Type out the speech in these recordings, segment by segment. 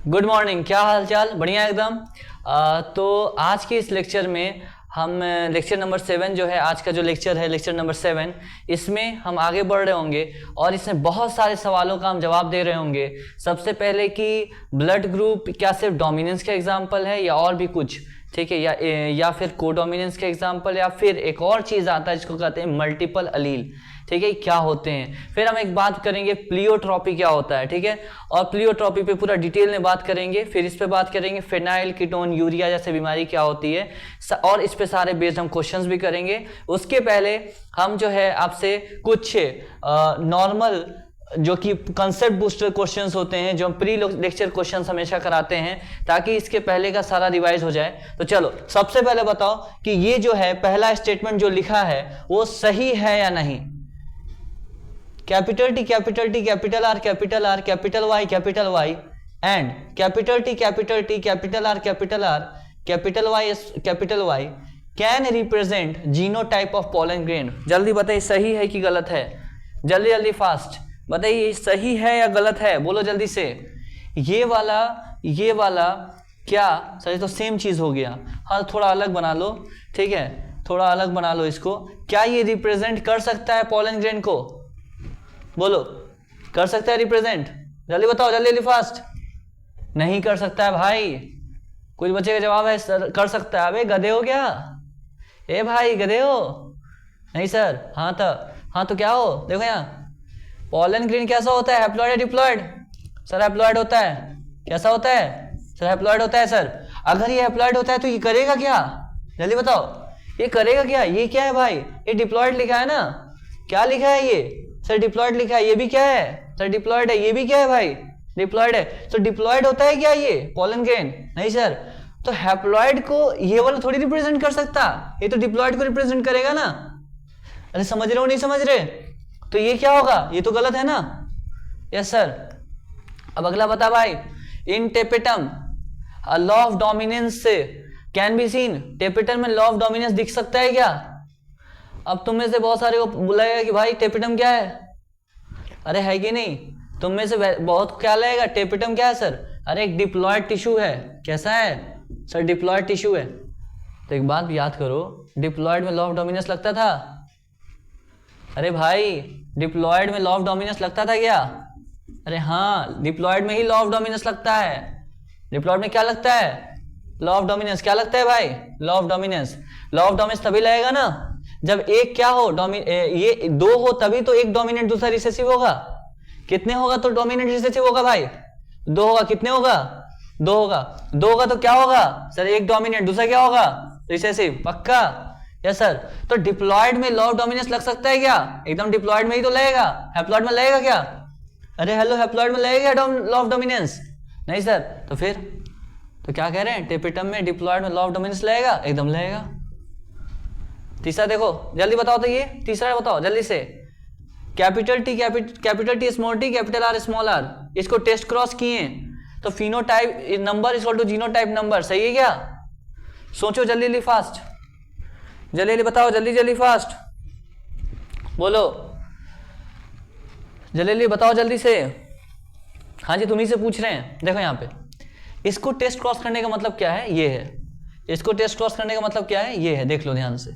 Good morning, क्या हाल चाल? बढ़िया एकदम। तो आज के इस लेक्चर में हम लेक्चर नंबर 7 जो है, आज का जो लेक्चर है लेक्चर नंबर 7, इसमें हम आगे बढ़ रहे होंगे और इसमें बहुत सारे सवालों का हम जवाब दे रहे होंगे। सबसे पहले कि ब्लड ग्रुप क्या सिर्फ डोमिनेंस का एग्जाम्पल है या और भी कुछ, ठीक है, या फिर कोडोमिनेंस का एग्जाम्पल, या फिर एक और चीज़ आता है जिसको कहते हैं मल्टीपल अलील, ठीक है, क्या होते हैं। फिर हम एक बात करेंगे प्लियोट्रॉपी क्या होता है, ठीक है, और प्लियोट्रॉपी पे पूरा डिटेल में बात करेंगे। फिर इस पे बात करेंगे फेनाइल कीटोन यूरिया जैसे बीमारी क्या होती है, और इस पे सारे बेस्ड हम क्वेश्चंस भी करेंगे। उसके पहले हम जो है आपसे कुछ नॉर्मल जो कि कंसेप्ट बूस्टर क्वेश्चंस होते हैं, जो हम प्री लेक्चर क्वेश्चंस हमेशा कराते हैं ताकि इसके पहले का सारा रिवाइज हो जाए। तो चलो सबसे पहले बताओ कि ये जो है पहला स्टेटमेंट जो लिखा है वो सही है या नहीं। Capital T capital T capital R capital Y and capital T capital R capital Y can represent genotype of pollen grain. जल्दी बताइए सही है कि गलत है, जल्दी जल्दी फास्ट बताइए सही है या गलत है, बोलो जल्दी से। ये वाला क्या सर, तो सेम चीज हो गया। हाँ थोड़ा अलग बना लो, ठीक है, थोड़ा अलग बना लो इसको। क्या ये रिप्रेजेंट कर सकता है पॉलन ग्रेन को? बोलो, कर सकता है रिप्रेजेंट? जल्दी बताओ, जल्दी जल्दी फास्ट। नहीं कर सकता है भाई। कुछ बच्चे का जवाब है सर कर सकता है। अबे गधे हो क्या? ए भाई गधे हो? नहीं सर। हाँ तो क्या हो, देखो यहाँ पॉलन ग्रेन कैसा होता है, हैप्लॉइड या डिप्लॉइड? सर हैप्लॉइड होता है। कैसा होता है सर? हैप्लॉइड होता है सर। अगर ये हैप्लॉइड होता है तो ये करेगा क्या? जल्दी बताओ, ये करेगा क्या? ये क्या है भाई? ये डिप्लॉइड लिखा है ना, क्या लिखा है ये? सर डिप्लॉइड लिखा है। ये भी क्या है सर? डिप्लॉइड है। ये भी क्या है भाई? डिप्लॉइड है। तो डिप्लॉइड होता है क्या ये पॉलन ग्रेन? नहीं सर। तो हैप्लॉइड को ये वाला थोड़ी रिप्रेजेंट कर सकता, ये तो डिप्लॉइड को रिप्रेजेंट करेगा ना। अरे समझ रहे हो नहीं समझ रहे? तो ये क्या होगा? ये तो गलत है ना। Yes sir. अब अगला बता भाई, in tapetum law of dominance can be seen. Tapetum में लॉ ऑफ डोमिनेंस दिख सकता है क्या? अब तुम में से बहुत सारे को बुलाएगा कि भाई टेपेटम क्या है। अरे है कि नहीं? तुम में से बहुत क्या लगेगा टेपेटम क्या है सर? अरे एक डिप्लॉयड टिश्यू है। कैसा है सर? डिप्लॉयड टिश्यू है। तो एक बात याद करो, डिप्लॉयड में लॉ ऑफ डोमिनेंस लगता था? अरे भाई डिप्लॉयड में लॉ ऑफ डोमिनेंस लगता था क्या? अरे हाँ, डिप्लॉयड में ही लॉ ऑफ डोमिनेंस लगता है। डिप्लॉयड में क्या लगता है? Law of dominance. क्या लगता है भाई? Law of dominance. Law of dominance तभी लगेगा ना जब एक क्या हो, ये दो हो, तभी तो एक डोमिनेंट दूसरा रिसेसिव होगा। कितने होगा तो डोमिनेंट रिसेसिव होगा भाई? दो होगा। कितने होगा? दो होगा। दो होगा तो क्या होगा सर? एक डोमिनेंट, दूसरा क्या होगा? रिसेसिव। पक्का? Yes sir. तो डिप्लॉयड में लॉ ऑफ डोमिनेंस लग सकता है क्या? एकदम डिप्लॉयड में ही तो लगेगा। हैप्लॉयड में लगेगा क्या? अरे हेलो, हैप्लॉयड में लगेगा लॉ ऑफ डोमिनेंस? नहीं सर। तो फिर तो क्या कह रहे हैं, टेपेटम में डिप्लॉयड में लॉ ऑफ डोमिनेंस लगेगा? एकदम लगेगा। तीसरा देखो, जल्दी बताओ तो ये तीसरा बताओ जल्दी से। Capital T small T capital R small R, इसको टेस्ट क्रॉस किए तो phenotype number equal to genotype number. सही है क्या? सोचो जल्दी जल्दी फास्ट, जल्दी जल्दी बताओ, जल्दी जल्दी फास्ट बोलो, जल्दी जल्दी बताओ जल्दी से। हाँ जी तुम्ही से पूछ रहे हैं। देखो यहाँ पे इसको टेस्ट क्रॉस करने का मतलब क्या है? ये है। इसको टेस्ट क्रॉस करने का मतलब क्या है? ये है। देख लो ध्यान से,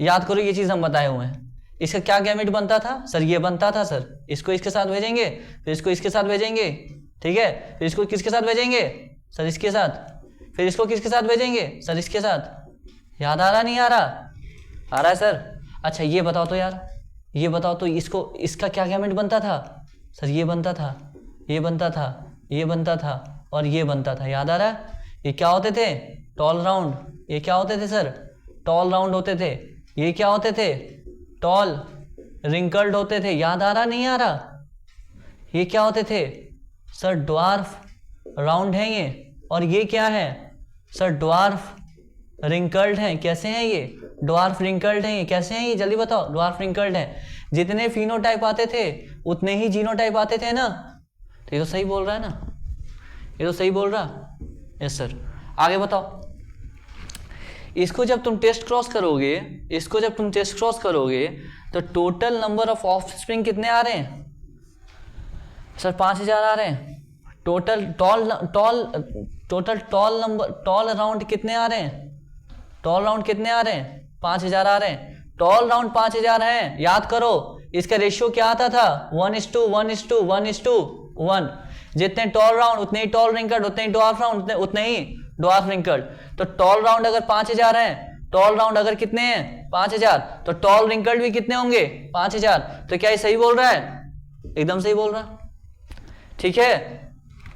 याद करो ये चीज हम बताए हुए हैं। इसका क्या गैमेट बनता था सर? ये बनता था सर। इसको इसके साथ भेजेंगे, फिर इसको इसके साथ भेजेंगे, ठीक है, फिर इसको किसके साथ भेजेंगे सर? इसके साथ। फिर इसको किसके साथ भेजेंगे सर? इसके साथ। याद आ रहा नहीं आ रहा? आ रहा है सर। अच्छा ये बताओ तो यार, ये बताओ तो इसको इसका क्या गैमेट बनता था सर? ये बनता था, ये बनता था, ये बनता था और ये बनता था। याद आ रहा है? ये क्या होते थे? Tall round. ये क्या होते थे सर? टॉल राउंड होते थे। ये क्या होते थे? टॉल रिंकल्ड होते थे। याद आ रहा नहीं आ रहा? ये क्या होते थे सर? ड्वार्फ राउंड है ये। और ये क्या है सर? ड्वार्फ रिंकल्ड हैं। कैसे हैं ये? ड्वार्फ रिंकल्ड हैं ये। कैसे हैं ये? जल्दी बताओ। ड्वार्फ रिंकल्ड हैं। जितने फिनोटाइप आते थे उतने ही जीनोटाइप आते थे ना। तो ये तो सही बोल रहा है ना? ये तो सही बोल रहा। Yes sir. आगे बताओ। इसको जब तुम टेस्ट क्रॉस करोगे, तो टोटल नंबर ऑफ ऑफस्प्रिंग कितने आ रहे हैं सर? 5000 आ रहे हैं। टोटल टॉल राउंड कितने आ रहे हैं? टॉल राउंड कितने आ रहे हैं? 5000 आ रहे हैं। टॉल राउंड 5000 हैं, याद करो इसका रेशियो क्या आता था? 1:1:1:1। जितने टॉल राउंड उतने ही टॉल रिंकल्ड, उतने ही ड्वार्फ राउंड उतने ही ड्वार्फ रिंकल्ड। तो टॉल राउंड अगर 5000 हैं, टॉल राउंड अगर कितने हैं? 5000, तो टॉल रिंकल्ड भी कितने होंगे? 5000। तो क्या ये सही बोल रहा है? एकदम सही बोल रहा। ठीक है,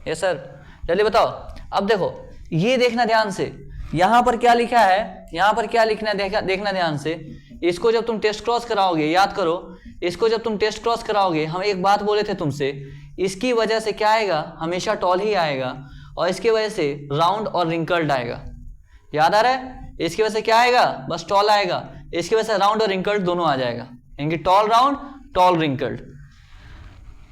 यस सर। जल्दी बताओ। अब देखो ये देखना ध्यान से, यहां पर क्या लिखा है, यहां पर क्या लिखना है देखना ध्यान से। इसको जब तुम टेस्ट क्रॉस कराओगे, याद करो, इसको जब तुम टेस्ट क्रॉस कराओगे, हम एक बात बोले थे तुमसे, इसकी वजह से क्या आएगा? हमेशा टॉल ही आएगा, और इसकी वजह से राउंड और रिंकल्ड आएगा। याद आ रहा है? इसकी वजह से क्या आएगा? बस टॉल आएगा। इसकी वजह से राउंड और रिंकल्ड दोनों आ जाएगा, यानी टॉल राउंड टॉल रिंकल्ड।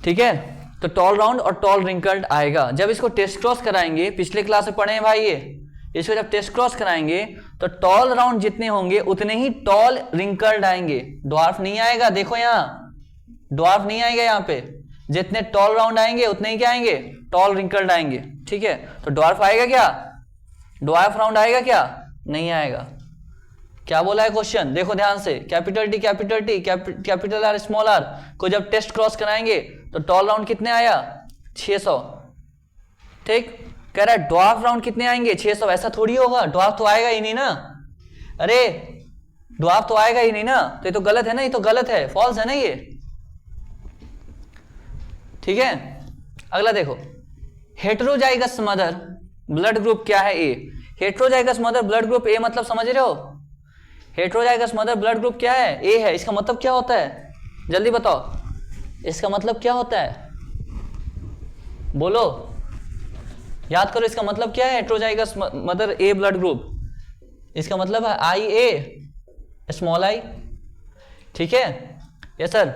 ठीक है, तो टॉल राउंड और टॉल रिंकल्ड आएगा। जब इसको टेस्ट क्रॉस कराएंगे, पिछले क्लास में पढ़े हैं भाई ये, इसको जब टेस्ट क्रॉस कराएंगे तो टॉल राउंड जितने होंगे उतने ही टॉल रिंकल्ड आएंगे, ड्वार्फ नहीं आएगा। देखो यहाँ ड्वार्फ नहीं आएगा, यहाँ पे जितने टॉल राउंड आएंगे उतने ही क्या आएंगे? टॉल रिंकल्ड आएंगे। ठीक है, तो ड्वार्फ आएगा क्या? ड्वार्फ राउंड आएगा क्या? नहीं आएगा। क्या बोला है क्वेश्चन? देखो ध्यान से, capital T capital R small R को जब टेस्ट क्रॉस कराएंगे तो टॉल राउंड कितने आया? 600। ठीक, कह रहा है ड्वार्फ राउंड कितने आएंगे? 600। ऐसा थोड़ी होगा, ड्वार्फ तो आएगा ही नहीं ना। अरे ड्वार्फ तो आएगा ही नहीं ना, तो ये तो गलत है ना, ये तो गलत है, फॉल्स है ना ये। ठीक है, अगला देखो, हेटेरोजाइगस मदर ब्लड ग्रुप क्या है? A. Heterozygous mother blood group A मतलब समझ रहे हो? हेटेरोजाइगस मदर ब्लड ग्रुप क्या है? ए है। इसका मतलब क्या होता है? जल्दी बताओ, इसका मतलब क्या होता है? बोलो, याद करो, इसका मतलब क्या है? हेटेरोजाइगस मदर ए ब्लड ग्रुप, इसका मतलब है आई ए स्मॉल आई। ठीक है, यस सर।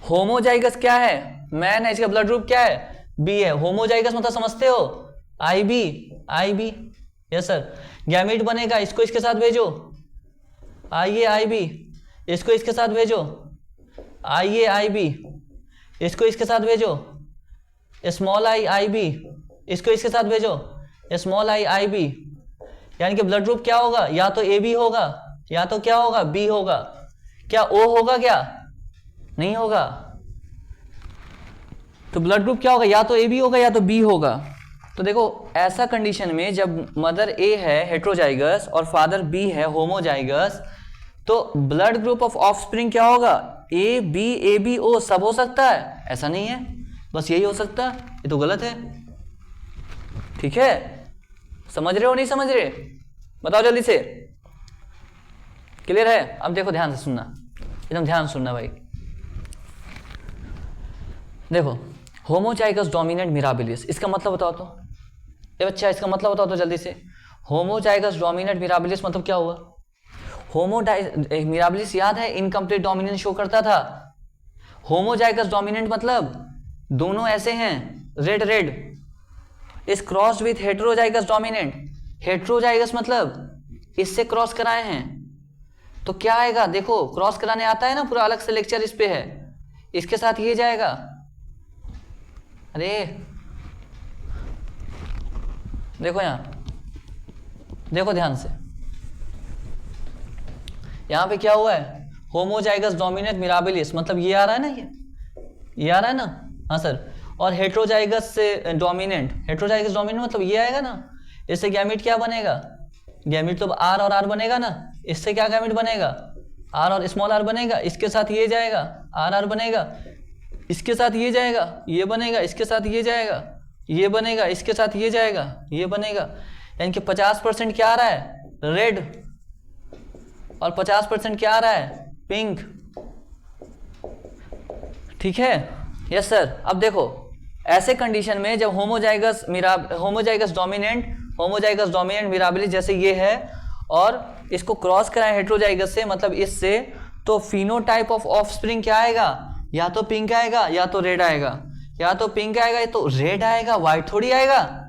होमोजाइगस क्या है? मैन है, इसका ब्लड ग्रुप क्या है? बी है। होमोजाइगस मतलब समझते हो? आई बी। Yes sir. गैमीट बनेगा, इसको इसके साथ भेजो, आई ए बी, इसको इसके साथ भेजो, आई ए बी, इसको इसके साथ भेजो, स्मॉल आई बी, इसको इसके साथ भेजो, स्मॉल आई बी। यानी कि ब्लड ग्रुप क्या होगा? या तो ए बी होगा, या तो क्या होगा? बी होगा। क्या ओ होगा? क्या नहीं होगा। तो ब्लड ग्रुप क्या होगा? या तो ए बी होगा या तो बी होगा। तो देखो ऐसा कंडीशन में जब मदर ए है हेटेरोजाइगस और फादर बी है होमोजाइगस, तो ब्लड ग्रुप ऑफ ऑफस्प्रिंग क्या होगा? ए बी ओ सब हो सकता है? ऐसा नहीं है, बस यही हो सकता है। ये तो गलत है। ठीक है, समझ रहे हो नहीं समझ रहे? बताओ जल्दी से। क्लियर है? अब देखो ध्यान से सुनना, एकदम ध्यान सुनना भाई। देखो होमोजाइगस डोमिनेंट मिराबिलिस, इसका मतलब बताओ तो। ये बच्चा इसका मतलब बताओ तो जल्दी से। होमोजाइगस डोमिनेंट मिराबिलिस मतलब क्या हुआ? मिराबिलिस याद है इनकम्प्लीट डोमिनेंस शो करता था। होमोजाइगस डोमिनेंट मतलब दोनों ऐसे हैं, रेड रेड, इस cross with heterozygous dominant. Heterozygous मतलब इससे क्रॉस कराए हैं, तो क्या आएगा? देखो क्रॉस कराने आता है ना, पूरा अलग से लेक्चर इस पे है। इसके साथ ये जाएगा, अरे देखो यहां, देखो ध्यान से, यहां पे क्या हुआ है? होमोजाइगस डोमिनेंट मिराबिलिस मतलब ये आ रहा है ना, ये आ रहा है ना। हाँ सर। और हेटेरोजाइगस से डोमिनेंट, हेटेरोजाइगस डोमिनेंट मतलब ये आएगा ना। इससे गैमीट क्या बनेगा? गैमीट तो आर और आर बनेगा ना। इससे क्या गैमीट बनेगा? आर और स्मॉल आर बनेगा। इसके साथ ये जाएगा, आर आर बनेगा। इसके साथ ये जाएगा, ये बनेगा। इसके साथ ये जाएगा, ये बनेगा। इसके साथ ये जाएगा, ये बनेगा। यानी कि 50% क्या आ रहा है? रेड, और 50% क्या आ रहा है? पिंक। ठीक है, यस सर। अब देखो ऐसे कंडीशन में जब होमोजाइगस डोमिनेंट मिराबिलिस जैसे ये है और इसको क्रॉस कराएं हेटेरोजाइगस से, मतलब इससे, तो फिनोटाइप ऑफ ऑफस्प्रिंग क्या आएगा? या तो पिंक आएगा या तो रेड आएगा, या तो पिंक आएगा या तो रेड आएगा, व्हाइट थोड़ी आएगा।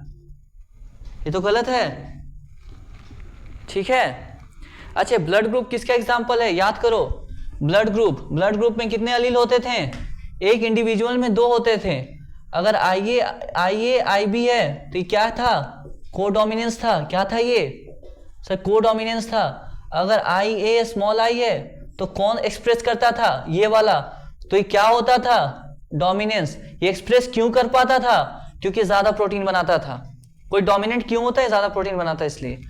ये तो गलत है। ठीक है, अच्छा ब्लड ग्रुप किसका एग्जांपल है? याद करो, ब्लड ग्रुप में कितने एलील होते थे? एक इंडिविजुअल में 2 होते थे। अगर आई बी है तो ये क्या था, कोडोमिनेंस था। क्या था ये सर, कोडोमिनेंस था। अगर आई ए स्मॉल आई है तो कौन एक्सप्रेस करता था, ये वाला, तो ये क्या होता था, डोमिनेंस। ये एक्सप्रेस क्यों कर पाता था, क्योंकि ज्यादा प्रोटीन बनाता था। कोई डोमिनेंट क्यों होता है, ज्यादा प्रोटीन बनाता है इसलिए।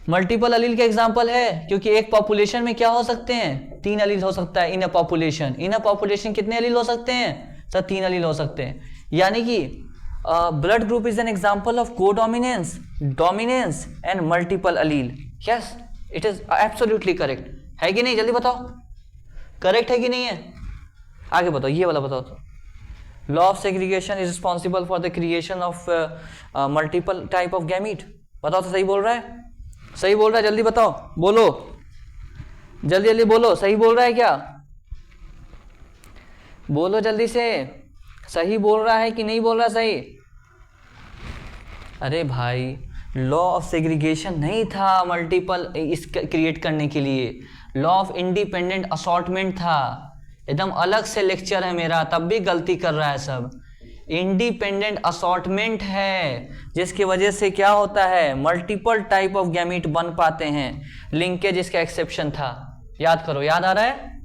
मल्टीपल अलील के एग्जांपल है, क्योंकि एक पॉपुलेशन में क्या हो सकते हैं, 3 अलील हो सकता है इन a population. In a population कितने अलील हो सकते हैं सर, 3 अलील हो सकते हैं। यानी कि blood group is an example of codominance, dominance and multiple allele. Yes, it is absolutely correct है कि नहीं, जल्दी बताओ करेक्ट है कि नहीं है। आगे बताओ, ये वाला बताओ तो। Law of segregation is responsible for the creation of multiple type of gamete. बताओ तो सही बोल रहा है, सही बोल रहा है, जल्दी बताओ, बोलो जल्दी जल्दी बोलो, सही बोल रहा है क्या, बोलो जल्दी से, सही बोल रहा है कि नहीं बोल रहा सही। अरे भाई, लॉ ऑफ सेग्रीगेशन नहीं था मल्टीपल इस क्रिएट करने के लिए, लॉ ऑफ इंडिपेंडेंट असॉर्टमेंट था। एकदम अलग से लेक्चर है मेरा, तब भी गलती कर रहा है सब। इंडिपेंडेंट असॉर्टमेंट है, जिसकी वजह से क्या होता है, मल्टीपल टाइप ऑफ गैमीट बन पाते हैं। लिंकेज इसका एक्सेप्शन था। याद करो, याद आ रहा है,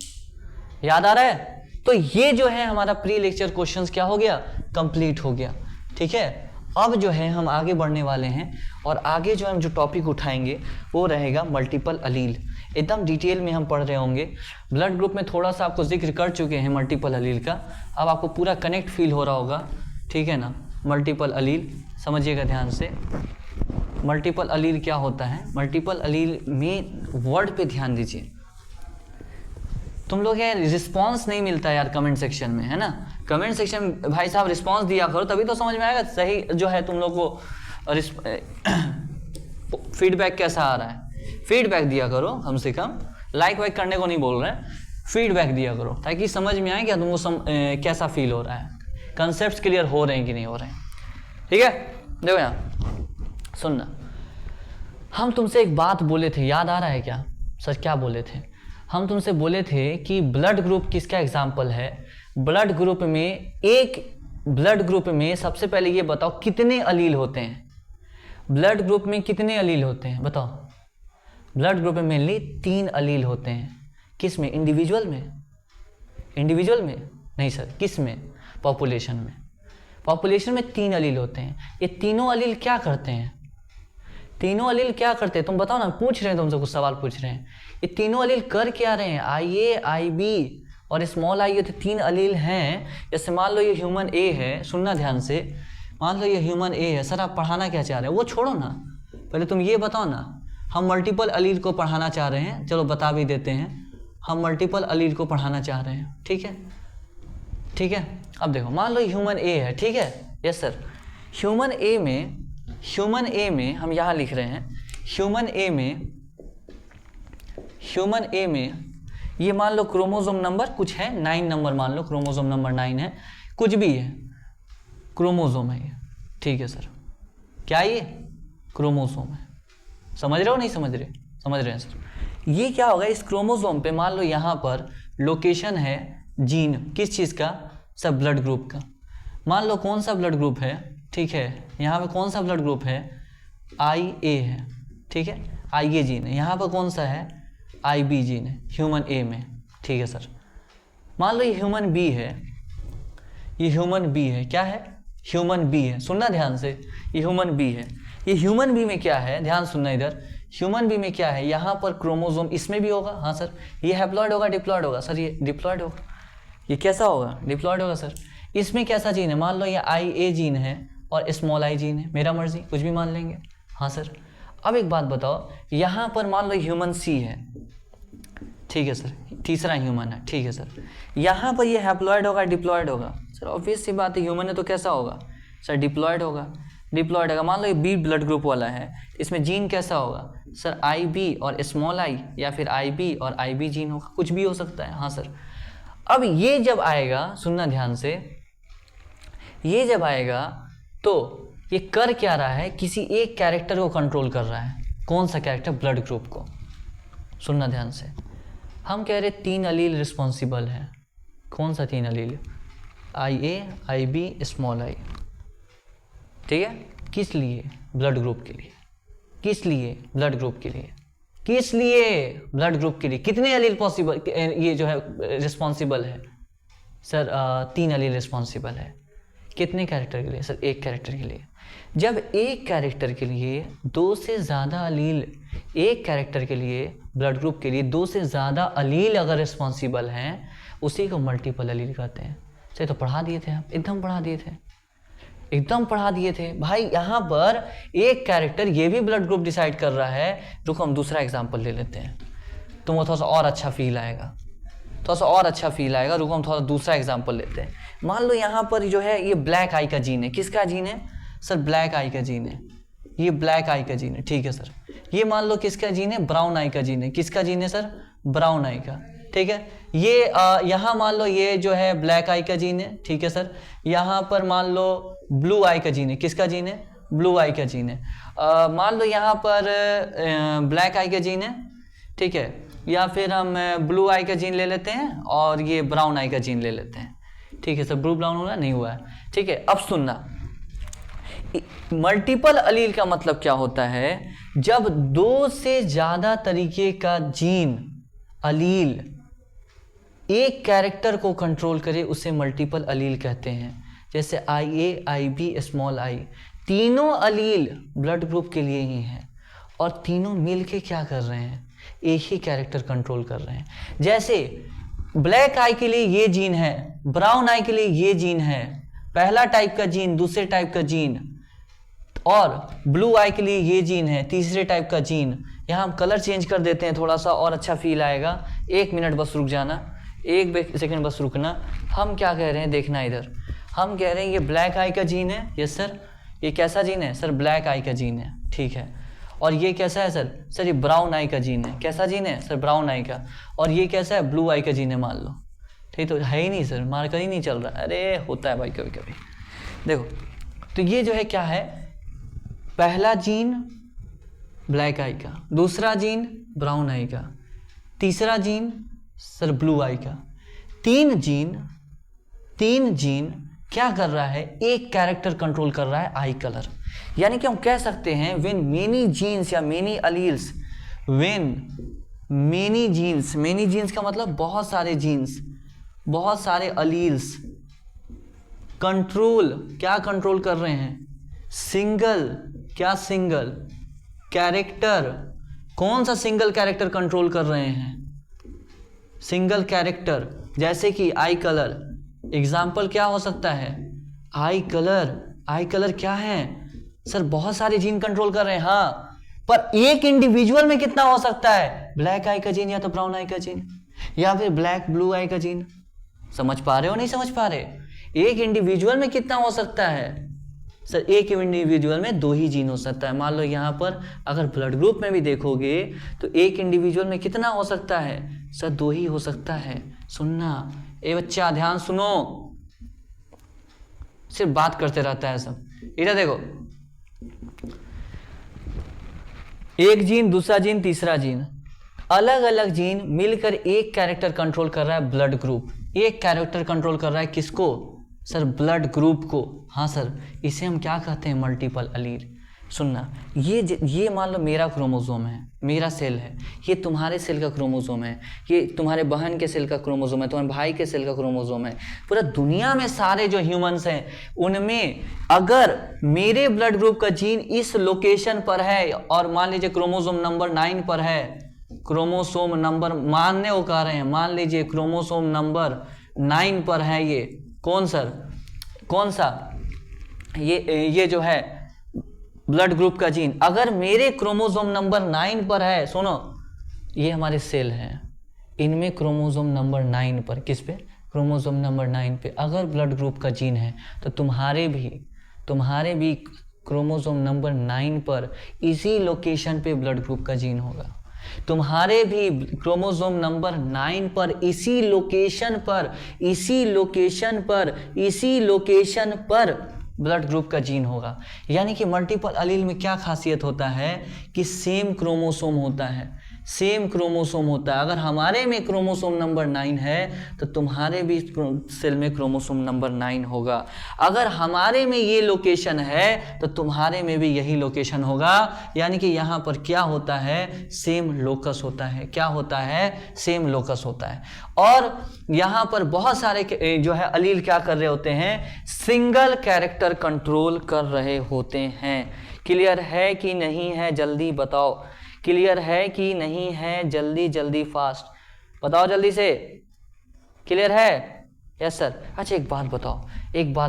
याद आ रहा है। तो ये जो है हमारा प्री लेक्चर क्वेश्चंस क्या हो गया, कंप्लीट हो गया। ठीक है, अब जो है हम आगे बढ़ने वाले हैं, और आगे जो हम जो टॉपिक उठाएंगे वो रहेगा मल्टीपल अलील। एकदम डिटेल में हम पढ़ रहे होंगे। ब्लड ग्रुप में थोड़ा सा आपको जिक्र कर चुके हैं मल्टीपल अलील का, अब आपको पूरा कनेक्ट फील हो रहा होगा। ठीक है ना, मल्टीपल अलील समझिएगा ध्यान से। मल्टीपल अलील क्या होता है, मल्टीपल अलील में वर्ड पे ध्यान दीजिए। तुम लोग यार रिस्पॉन्स नहीं मिलता यार कमेंट सेक्शन में, है ना। कमेंट सेक्शन में भाई साहब रिस्पॉन्स दिया करो, तभी तो समझ में आएगा सही जो है तुम लोग को फीडबैक कैसा आ रहा है। फीडबैक दिया करो कम से कम, लाइक वाइक करने को नहीं बोल रहे हैं, फीडबैक दिया करो ताकि समझ में आए क्या तुमको कैसा फील हो रहा है, कंसेप्ट क्लियर हो रहे हैं कि नहीं हो रहे हैं। ठीक है, देखो यहाँ सुनना, हम तुमसे एक बात बोले थे, याद आ रहा है क्या सर, क्या बोले थे हम तुमसे, बोले थे कि ब्लड ग्रुप किसका एग्जाम्पल है। ब्लड ग्रुप में ब्लड ग्रुप में सबसे पहले ये बताओ कितने अलील होते हैं, ब्लड ग्रुप में कितने अलील होते हैं बताओ। ब्लड ग्रुप में मेनली 3 अलील होते हैं। किस में, इंडिविजुअल में, इंडिविजुअल में नहीं सर, किस में, पॉपुलेशन में। पॉपुलेशन में 3 अलील होते हैं। ये तीनों अलील क्या करते हैं, तीनों अलील क्या करते हैं तुम बताओ ना, पूछ रहे हैं तुमसे, कुछ सवाल पूछ रहे हैं। ये तीनों अलील कर क्या रहे हैं, आई ए, आई बी और स्मॉल आई, ये तो 3 अलील हैं। जैसे मान लो ये ह्यूमन ए है, सुनना ध्यान से, मान लो ये ह्यूमन ए है। सर आप पढ़ाना क्या चाह रहे हैं वो छोड़ो ना, पहले तुम ये बताओ ना। हम मल्टीपल अलील को पढ़ाना चाह रहे हैं, चलो बता भी देते हैं, हम मल्टीपल अलील को पढ़ाना चाह रहे हैं। ठीक है, ठीक है। अब देखो, मान लो ह्यूमन ए है, ठीक है, यस सर। ह्यूमन ए में हम यहाँ लिख रहे हैं, ह्यूमन ए में ये मान लो क्रोमोसोम नंबर कुछ है, 9 नंबर मान लो, क्रोमोसोम नंबर 9 है, कुछ भी है, क्रोमोसोम है ये। ठीक है सर, क्या ये क्रोमोसोम है, समझ रहे हो नहीं समझ रहे, समझ रहे हैं सर। ये क्या होगा, इस क्रोमोसोम पे मान लो यहाँ पर लोकेशन है जीन, किस चीज़ का सर, ब्लड ग्रुप का। मान लो कौन सा ब्लड ग्रुप है, ठीक है, यहाँ पे कौन सा ब्लड ग्रुप है, आई ए है, ठीक है, आई ए जीन है। यहाँ पर कौन सा है, आई बी जीन है ह्यूमन ए में। ठीक है सर, मान लो ये ह्यूमन बी है, ये ह्यूमन बी है, क्या है, ह्यूमन बी है। सुनना ध्यान से, ये ह्यूमन बी है। ये ह्यूमन बी में क्या है, ध्यान सुनना इधर, ह्यूमन बी में क्या है, यहाँ पर क्रोमोसोम इसमें भी होगा, हाँ सर। ये हैप्लॉइड होगा, डिप्लॉइड होगा सर, ये डिप्लॉइड होगा। ये कैसा होगा, डिप्लॉइड होगा सर। इसमें कैसा जीन है, मान लो ये आई ए जीन है और स्मॉल आई जीन है, मेरा मर्जी कुछ भी मान लेंगे, हाँ सर। अब एक बात बताओ, यहाँ पर मान लो ह्यूमन सी है, ठीक है सर, तीसरा ह्यूमन है, ठीक है सर। यहाँ पर ये हैप्लॉइड होगा, डिप्लॉइड होगा सर, ऑब्वियस सी बात है, ह्यूमन है तो कैसा होगा सर, डिप्लॉइड होगा, डिप्लॉइड होगा। मान लो ये बी ब्लड ग्रुप वाला है, इसमें जीन कैसा होगा सर, आई बी और स्मॉल आई, या फिर आई बी और आई बी जीन होगा, कुछ भी हो सकता है, हाँ सर। अब ये जब आएगा, सुनना ध्यान से, ये जब आएगा तो ये कर क्या रहा है, किसी एक कैरेक्टर को कंट्रोल कर रहा है। कौन सा कैरेक्टर, ब्लड ग्रुप को। सुनना ध्यान से, हम कह रहे 3 अलील रिस्पॉन्सिबल है। कौन सा 3 अलील, IA IB स्मॉल i, ठीक है। किस लिए? ब्लड ग्रुप के लिए। किस लिए? ब्लड ग्रुप के लिए। किस लिए? ब्लड ग्रुप के लिए। कितने एलील पॉसिबल, ये जो है रिस्पॉन्सिबल है सर? 3 एलील रिस्पॉन्सिबल है। कितने कैरेक्टर के लिए सर? 1 कैरेक्टर के लिए। जब एक कैरेक्टर के लिए 2 से ज़्यादा अलील, एक कैरेक्टर के लिए ब्लड ग्रुप के लिए 2 से ज़्यादा अलील अगर रिस्पॉन्सिबल हैं, उसी को मल्टीपल अलील कहते हैं। सही तो पढ़ा दिए थे आप, एकदम पढ़ा दिए थे, एकदम पढ़ा दिए थे भाई। यहाँ पर एक कैरेक्टर ये भी ब्लड ग्रुप डिसाइड कर रहा है। रुको हम दूसरा एग्जांपल ले लेते हैं, तुमको थोड़ा सा और अच्छा फील आएगा, थोड़ा सा और अच्छा फील आएगा। रुको हम थोड़ा दूसरा एग्जांपल लेते हैं। मान लो यहाँ पर जो है ये ब्लैक आई का जीन है। किसका जीन है सर? ब्लैक आई का जीन है। ये ब्लैक आई का जीन है, ठीक है सर। ये मान लो किसका जीन है? ब्राउन आई का जीन है। किसका जीन है सर? ब्राउन आई का, ठीक है। ये यहाँ मान लो ये जो है ब्लैक आई का जीन है, ठीक है सर। यहाँ पर मान लो ब्लू आई का जीन है। किसका जीन है? ब्लू आई का जीन है। मान लो यहाँ पर ब्लैक आई का जीन है, ठीक है। या फिर हम ब्लू आई का जीन ले लेते हैं और ये ब्राउन आई का जीन ले लेते हैं, ठीक है सर। ब्लू ब्राउन हुआ नहीं हुआ है, ठीक है। अब सुनना, मल्टीपल अलील का मतलब क्या होता है? जब 2 से ज्यादा तरीके का जीन अलील एक कैरेक्टर को कंट्रोल करे, उसे मल्टीपल अलील कहते हैं। जैसे IA IB स्मॉल i, तीनों अलील ब्लड ग्रुप के लिए ही हैं और तीनों मिलके क्या कर रहे हैं? एक ही कैरेक्टर कंट्रोल कर रहे हैं। जैसे ब्लैक आई के लिए ये जीन है, ब्राउन आई के लिए ये जीन है, पहला टाइप का जीन, दूसरे टाइप का जीन, और ब्लू आई के लिए ये जीन है, तीसरे टाइप का जीन। यहाँ हम कलर चेंज कर देते हैं थोड़ा सा और अच्छा फील आएगा। 1 मिनट बस रुक जाना, 1 सेकंड बस रुकना। हम क्या कह रहे हैं देखना इधर। हम कह रहे हैं ये ब्लैक आई का जीन है। Yes sir. ये कैसा जीन है सर? ब्लैक आई का जीन है, ठीक है। और ये कैसा है सर? सर ये ब्राउन आई का जीन है। कैसा जीन है सर? ब्राउन आई का। और ये कैसा है? ब्लू आई का जीन है मान लो, ठीक। तो है ही नहीं सर, मार्कर ही नहीं चल रहा। अरे होता है भाई कभी कभी। देखो तो ये जो है क्या है? पहला जीन ब्लैक आई का, दूसरा जीन ब्राउन आई का, तीसरा जीन सर ब्लू आई का। 3 जीन क्या कर रहा है? एक कैरेक्टर कंट्रोल कर रहा है, आई कलर। यानी कि हम कह सकते हैं व्हेन मेनी जीन्स या many alleles, when many genes, many genes का मतलब बहुत सारे जीन्स, बहुत सारे अलील्स कंट्रोल, क्या कंट्रोल कर रहे हैं? सिंगल, क्या सिंगल कैरेक्टर। कौन सा सिंगल कैरेक्टर कंट्रोल कर रहे हैं? Single character. जैसे कि आई कलर, एग्जाम्पल क्या हो सकता है? आई कलर। आई कलर क्या है सर? बहुत सारे जीन कंट्रोल कर रहे हैं, हाँ, पर एक इंडिविजुअल में कितना हो सकता है? ब्लैक आई का जीन या तो ब्राउन आई का जीन या फिर ब्लैक ब्लू आई का जीन। समझ पा रहे हो नहीं समझ पा रहे? एक इंडिविजुअल में कितना हो सकता है सर? एक इंडिविजुअल में 2 ही जीन हो सकता है। मान लो यहाँ पर अगर ब्लड ग्रुप में भी देखोगे तो एक इंडिविजुअल में कितना हो सकता है सर? 2 ही हो सकता है। सुनना ए बच्चा, ध्यान सुनो, सिर्फ बात करते रहता है सब। इधर देखो, एक जीन, दूसरा जीन, तीसरा जीन, अलग अलग जीन मिलकर एक कैरेक्टर कंट्रोल कर रहा है, ब्लड ग्रुप। एक कैरेक्टर कंट्रोल कर रहा है किसको सर? ब्लड ग्रुप को। हाँ सर, इसे हम क्या कहते हैं? मल्टीपल अलील। सुनना, ये मान लो मेरा क्रोमोसोम है, मेरा सेल है, ये तुम्हारे सेल का क्रोमोसोम है, ये तुम्हारे बहन के सेल का क्रोमोसोम है, तुम्हारे भाई के सेल का क्रोमोसोम है। पूरा दुनिया में सारे जो ह्यूमंस हैं उनमें अगर मेरे ब्लड ग्रुप का जीन इस लोकेशन पर है और मान लीजिए क्रोमोसोम नंबर 9 पर है, क्रोमोसोम नंबर मानने को कह रहे हैं, मान लीजिए क्रोमोसोम नंबर 9 पर है, ये कौन सर? कौन सा? ये जो है ब्लड ग्रुप का जीन अगर मेरे क्रोमोसोम नंबर 9 पर है, सुनो, ये हमारे सेल हैं, इनमें क्रोमोसोम नंबर 9 पर, किस पे? क्रोमोसोम नंबर 9 पे अगर ब्लड ग्रुप का जीन है तो तुम्हारे भी क्रोमोसोम नंबर 9 पर इसी लोकेशन पे ब्लड ग्रुप का जीन होगा। तुम्हारे भी क्रोमोसोम नंबर 9 पर इसी लोकेशन पर ब्लड ग्रुप का जीन होगा। यानी कि मल्टीपल अलील में क्या खासियत होता है कि सेम क्रोमोसोम होता है, सेम क्रोमोसोम होता है। अगर हमारे में क्रोमोसोम नंबर 9 है तो तुम्हारे भी सेल में क्रोमोसोम नंबर 9 होगा। अगर हमारे में ये लोकेशन है तो तुम्हारे में भी यही लोकेशन होगा। यानी कि यहाँ पर क्या होता है, सेम लोकस होता है। क्या होता है, सेम लोकस होता है। और यहाँ पर बहुत सारे जो है अलील क्या कर रहे होते हैं, सिंगल कैरेक्टर कंट्रोल कर रहे होते हैं। क्लियर है कि नहीं है, जल्दी बताओ। क्लियर है कि नहीं है, जल्दी जल्दी फास्ट बताओ, जल्दी से। क्लियर है? Yes sir. अच्छा एक बात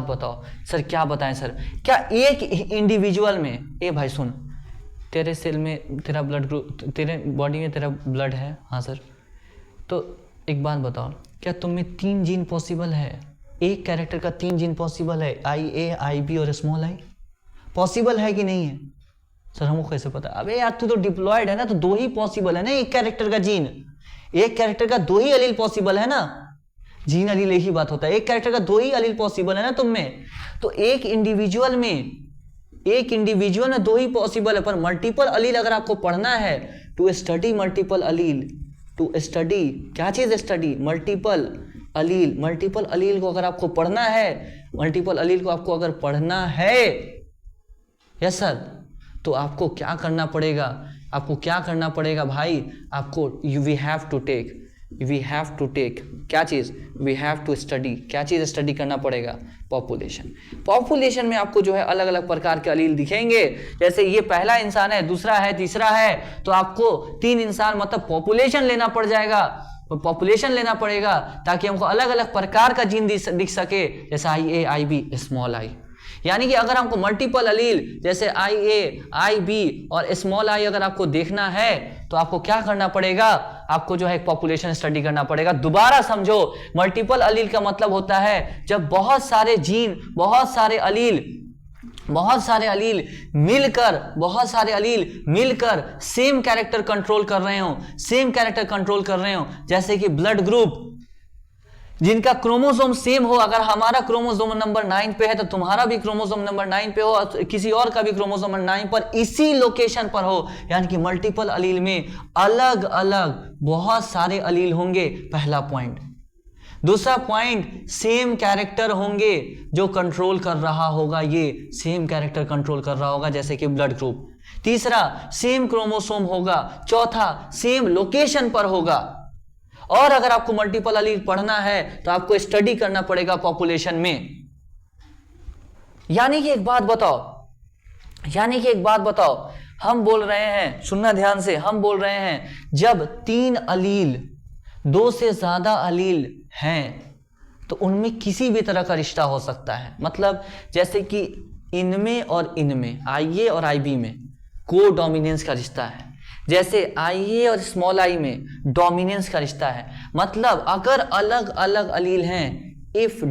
बताओ सर, क्या बताएं सर, क्या एक इंडिविजुअल में, ए भाई सुन, तेरे सेल में तेरा ब्लड ग्रुप, तेरे बॉडी में तेरा ब्लड है, हाँ सर, तो एक बात बताओ, क्या तुम में 3 जीन पॉसिबल है? एक कैरेक्टर का 3 जीन पॉसिबल है, IA, IB और स्मॉल आई पॉसिबल है कि नहीं है? सर हमको कैसे पता? अबे यार तू तो डिप्लॉयड है ना, तो 2 ही पॉसिबल है ना, एक कैरेक्टर का जीन, एक कैरेक्टर का 2 ही अलील पॉसिबल है ना। जीन अलील एक ही बात होता है, एक कैरेक्टर का 2 ही अलील पॉसिबल है ना तुम में। तो एक इंडिविजुअल में 2 ही पॉसिबल है, पर मल्टीपल अलील अगर आपको पढ़ना है, to study multiple allele, to study क्या चीज study, multiple allele. Multiple allele को अगर आपको पढ़ना है, मल्टीपल अलील को आपको अगर पढ़ना है, यस सर, तो आपको क्या करना पड़ेगा, आपको क्या करना पड़ेगा भाई, आपको वी हैव टू टेक क्या चीज, वी हैव टू स्टडी, क्या चीज स्टडी करना पड़ेगा, पॉपुलेशन में आपको जो है अलग अलग प्रकार के अलील दिखेंगे। जैसे ये पहला इंसान है, दूसरा है, तीसरा है, तो आपको 3 इंसान मतलब पॉपुलेशन लेना पड़ जाएगा, पॉपुलेशन लेना पड़ेगा, ताकि हमको अलग अलग प्रकार का जीन दिख सके, जैसे IA, IB, स्मॉल आई। यानी कि अगर हमको मल्टीपल अलील जैसे IA, IB और स्मॉल आई अगर आपको देखना है, तो आपको क्या करना पड़ेगा, आपको जो है पॉपुलेशन स्टडी करना पड़ेगा। दोबारा समझो, मल्टीपल अलील का मतलब होता है जब बहुत सारे जीन, बहुत सारे अलील मिलकर सेम कैरेक्टर कंट्रोल कर रहे हो, जैसे कि ब्लड ग्रुप जिनका क्रोमोसोम सेम हो। अगर हमारा क्रोमोसोम नंबर 9 पे है तो तुम्हारा भी क्रोमोसोम नंबर 9 पे हो, किसी और का भी क्रोमोसोम नंबर 9 पर इसी लोकेशन पर हो, यानी कि मल्टीपल अलील में अलग अलग बहुत सारे अलील होंगे, पहला पॉइंट। दूसरा पॉइंट, सेम कैरेक्टर होंगे जो कंट्रोल कर रहा होगा, ये सेम कैरेक्टर कंट्रोल कर रहा होगा, जैसे कि ब्लड ग्रुप। तीसरा, सेम क्रोमोसोम होगा। चौथा, सेम लोकेशन पर होगा। और अगर आपको मल्टीपल अलील पढ़ना है तो आपको स्टडी करना पड़ेगा पॉपुलेशन में। यानी कि एक बात बताओ, हम बोल रहे हैं, सुनना ध्यान से, हम बोल रहे हैं जब 3 अलील, 2 से ज्यादा अलील हैं तो उनमें किसी भी तरह का रिश्ता हो सकता है। मतलब जैसे कि इनमें और इनमें, IA और IB में को डोमिनेंस का रिश्ता है, जैसे IA और स्मॉल आई में डोमिनेंस का रिश्ता है। मतलब अगर अलग अलग अलील हैं, इफ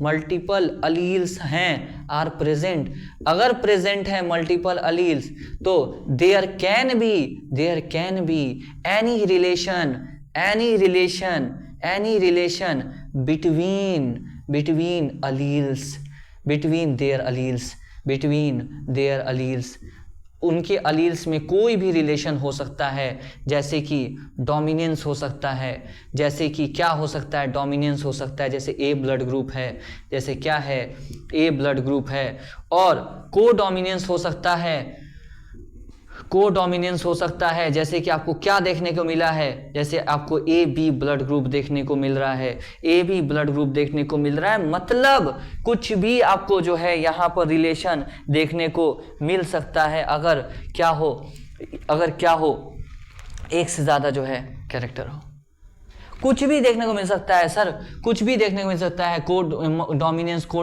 मल्टीपल अलील्स हैं आर प्रेजेंट, अगर प्रेजेंट है मल्टीपल अलील्स, तो there can be any relation between their alleles, उनके अलील्स में कोई भी रिलेशन हो सकता है। जैसे कि डोमिनेंस हो सकता है, जैसे कि क्या हो सकता है, डोमिनेंस हो सकता है, जैसे A ब्लड ग्रुप है, जैसे क्या है, A ब्लड ग्रुप है। और को डोमिनेंस हो सकता है, जैसे कि आपको क्या देखने को मिला है, जैसे आपको AB ब्लड ग्रुप देखने को मिल रहा है, मतलब कुछ भी आपको जो है यहाँ पर रिलेशन देखने को मिल सकता है। अगर क्या हो एक से ज़्यादा जो है कैरेक्टर हो, कुछ भी देखने को मिल सकता है सर, कुछ भी देखने को मिल सकता है। को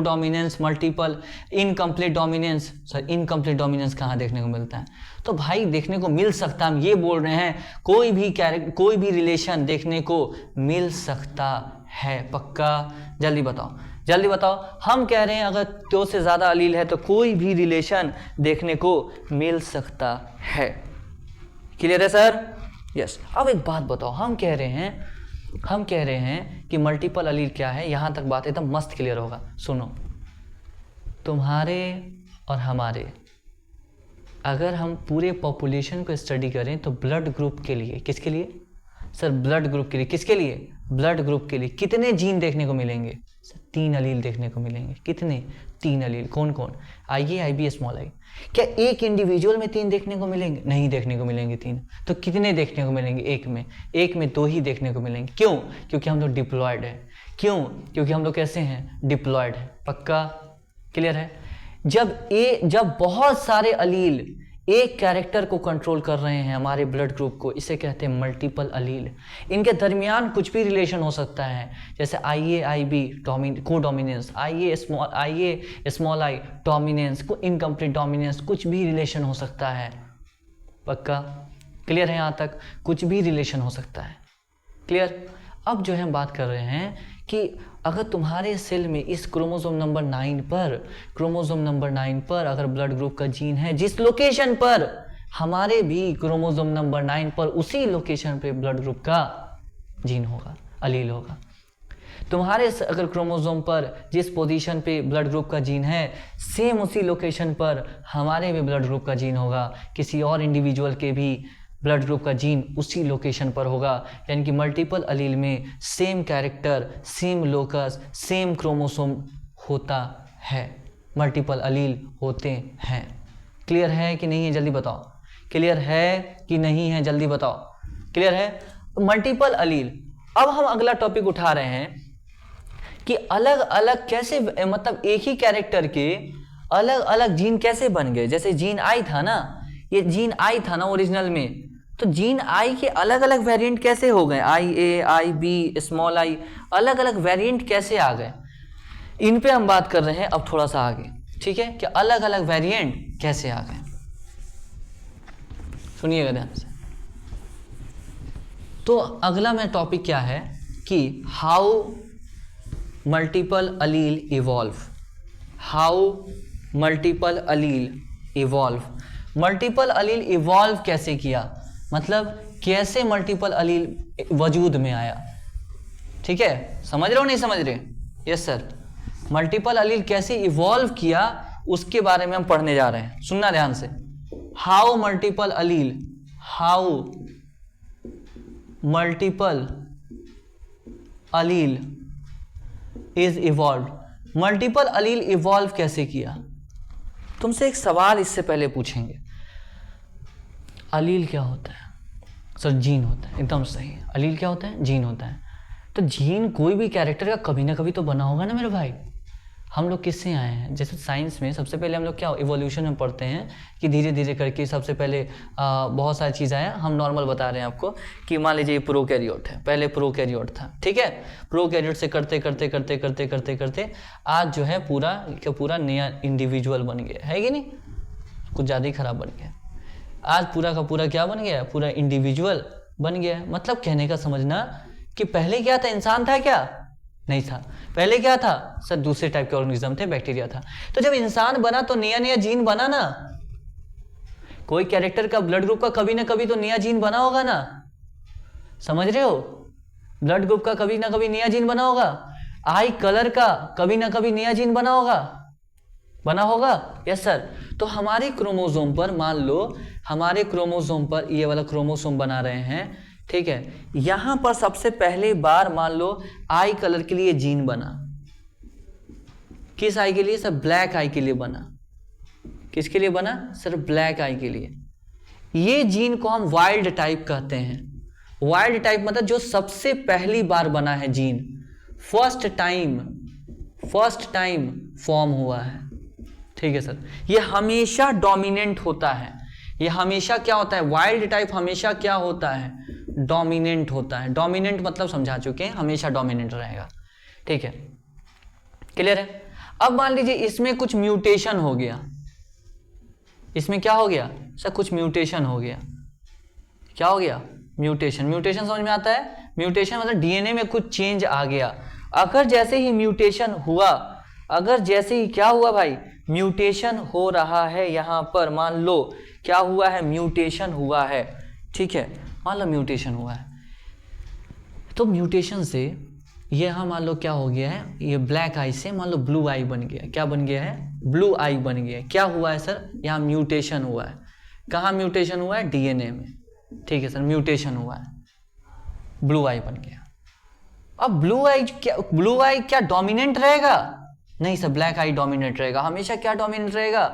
dominance, multiple, incomplete dominance. Sir incomplete dominance कहाँ देखने को मिलता है? तो भाई देखने को मिल सकता है, हम ये बोल रहे हैं कोई भी रिलेशन देखने को मिल सकता है। पक्का? जल्दी बताओ। हम कह रहे हैं अगर 2 से ज़्यादा अलील है तो कोई भी रिलेशन देखने को मिल सकता है। क्लियर है सर? यस। अब एक बात बताओ, हम कह रहे हैं कि मल्टीपल अलील क्या है। यहां तक बात एकदम मस्त क्लियर होगा। सुनो, तुम्हारे और हमारे अगर हम पूरे पॉपुलेशन को स्टडी करें तो ब्लड ग्रुप के लिए, किसके लिए सर? ब्लड ग्रुप के लिए। किसके लिए? ब्लड ग्रुप के लिए कितने जीन देखने को मिलेंगे सर? 3 अलील देखने को मिलेंगे। कितने? 3 अलील। कौन कौन? आई ए, आई बी, स्मॉल आई। क्या एक इंडिविजुअल में 3 देखने को मिलेंगे? नहीं देखने को मिलेंगे 3। तो कितने देखने को मिलेंगे? एक में 2 ही देखने को मिलेंगे। क्यों? क्योंकि हम लोग डिप्लॉयड है। क्यों? क्योंकि हम लोग कैसे हैं? डिप्लॉयड है। पक्का? क्लियर है? जब बहुत सारे अलील एक कैरेक्टर को कंट्रोल कर रहे हैं, हमारे ब्लड ग्रुप को, इसे कहते हैं मल्टीपल अलील। इनके दरमियान कुछ भी रिलेशन हो सकता है, जैसे आई ए आई बी को dominance, I A small I dominance, को इनकम्प्लीट डोमिनेंस, कुछ भी रिलेशन हो सकता है। पक्का? क्लियर है? यहाँ तक कुछ भी रिलेशन हो सकता है। क्लियर? अब जो है हम बात कर रहे हैं कि अगर तुम्हारे सेल में इस क्रोमोसोम नंबर 9 पर अगर ब्लड ग्रुप का जीन है, जिस लोकेशन पर, हमारे भी क्रोमोसोम नंबर 9 पर उसी लोकेशन पे ब्लड ग्रुप का जीन होगा, अलील होगा। तुम्हारे अगर क्रोमोसोम पर जिस पोजीशन पे ब्लड ग्रुप का जीन है, सेम उसी लोकेशन पर हमारे भी ब्लड ग्रुप का जीन होगा। किसी और इंडिविजुअल के भी ब्लड ग्रुप का जीन उसी लोकेशन पर होगा। यानी कि मल्टीपल अलील में same character, same locus, same chromosome होता है, मल्टीपल अलील होते हैं। क्लियर है कि नहीं है? जल्दी बताओ। क्लियर है कि नहीं है? जल्दी बताओ। क्लियर है? मल्टीपल अलील। अब हम अगला टॉपिक उठा रहे हैं कि अलग अलग कैसे, मतलब एक ही कैरेक्टर के अलग अलग जीन कैसे बन गए। जैसे जीन आई था ना, ये जीन आई था ना ओरिजिनल में, तो जीन आई के अलग अलग वेरिएंट कैसे हो गए? आई ए, आई बी, स्मॉल आई, अलग अलग वेरिएंट कैसे आ गए? इन पे हम बात कर रहे हैं अब थोड़ा सा आगे। ठीक है? कि अलग अलग वेरिएंट कैसे आ गए। सुनिएगा ध्यान से। तो अगला में टॉपिक क्या है कि how multiple allele evolve. How multiple allele evolve. Multiple allele evolve कैसे किया, मतलब कैसे मल्टीपल अलील वजूद में आया। ठीक है? समझ रहे हो नहीं समझ रहे? Yes sir. मल्टीपल अलील कैसे इवॉल्व किया, उसके बारे में हम पढ़ने जा रहे हैं। सुनना ध्यान से। How multiple allele, how multiple allele is evolve. Multiple allele evolve कैसे किया? तुमसे एक सवाल इससे पहले पूछेंगे, अलील क्या होता है? सर जीन होता है। एकदम सही है। अलील क्या होता है? जीन होता है। तो जीन कोई भी कैरेक्टर का कभी ना कभी तो बना होगा ना मेरे भाई। हम लोग किससे आए हैं? जैसे साइंस में सबसे पहले हम लोग क्या इवोल्यूशन में पढ़ते हैं कि धीरे धीरे करके सबसे पहले बहुत सारी चीज़ आया। हम नॉर्मल बता रहे हैं आपको कि मान लीजिए प्रोकैरियोट है, पहले प्रोकैरियोट था। ठीक है? प्रोकैरियोट से करते करते करते करते करते करते आज जो है पूरा नया इंडिविजुअल बन गया है कि नहीं? कुछ ज़्यादा ही खराब बन गया। आज पूरा का पूरा क्या बन गया? पूरा इंडिविजुअल बन गया है। मतलब कहने का समझना कि पहले क्या था? इंसान था क्या? नहीं था। पहले क्या था? सर दूसरे टाइप के ऑर्गेनिज्म थे, बैक्टीरिया था। तो जब इंसान बना तो नया नया जीन बना ना। कोई कैरेक्टर का ब्लड ग्रुप का कभी ना कभी तो नया जीन बना होगा ना। समझ रहे हो? ब्लड ग्रुप का कभी ना कभी नया जीन बना होगा। आई कलर का कभी ना कभी नया जीन बना होगा। Yes sir. तो हमारे क्रोमोसोम पर, मान लो हमारे क्रोमोसोम पर ये वाला क्रोमोसोम बना रहे हैं। ठीक है? यहां पर सबसे पहले बार मान लो आई कलर के लिए जीन बना। किस आई के लिए? सर ब्लैक आई के लिए बना। किसके लिए बना? सर ब्लैक आई के लिए। ये जीन को हम वाइल्ड टाइप कहते हैं। वाइल्ड टाइप मतलब जो सबसे पहली बार बना है जीन, फर्स्ट टाइम फॉर्म हुआ है। ठीक है सर। ये हमेशा डोमिनेंट होता है। ये हमेशा क्या होता है? वाइल्ड टाइप हमेशा क्या होता है? डोमिनेंट होता है। डोमिनेंट मतलब समझा चुके हैं, हमेशा डोमिनेंट रहेगा। ठीक है? क्लियर है? अब मान लीजिए इसमें कुछ म्यूटेशन हो गया। इसमें क्या हो गया? सर कुछ म्यूटेशन हो गया। क्या हो गया? म्यूटेशन। म्यूटेशन समझ में आता है? म्यूटेशन मतलब डीएनए में कुछ चेंज आ गया। अगर जैसे ही म्यूटेशन हुआ, अगर जैसे ही क्या हुआ भाई? म्यूटेशन हो रहा है। यहां पर मान लो क्या हुआ है? म्यूटेशन हुआ है। ठीक है? मान लो म्यूटेशन हुआ है, तो म्यूटेशन से यहां मान लो क्या हो गया है? ये ब्लैक आई से मान लो ब्लू आई बन गया। क्या बन गया है? ब्लू आई बन गया। क्या हुआ है सर? यहाँ म्यूटेशन हुआ है। कहाँ म्यूटेशन हुआ है? डीएनए में। ठीक है सर, म्यूटेशन हुआ है, ब्लू आई बन गया। अब ब्लू आई क्या डोमिनेंट रहेगा? नहीं सर, ब्लैक आई डोमिनेंट रहेगा। हमेशा क्या डोमिनेंट रहेगा?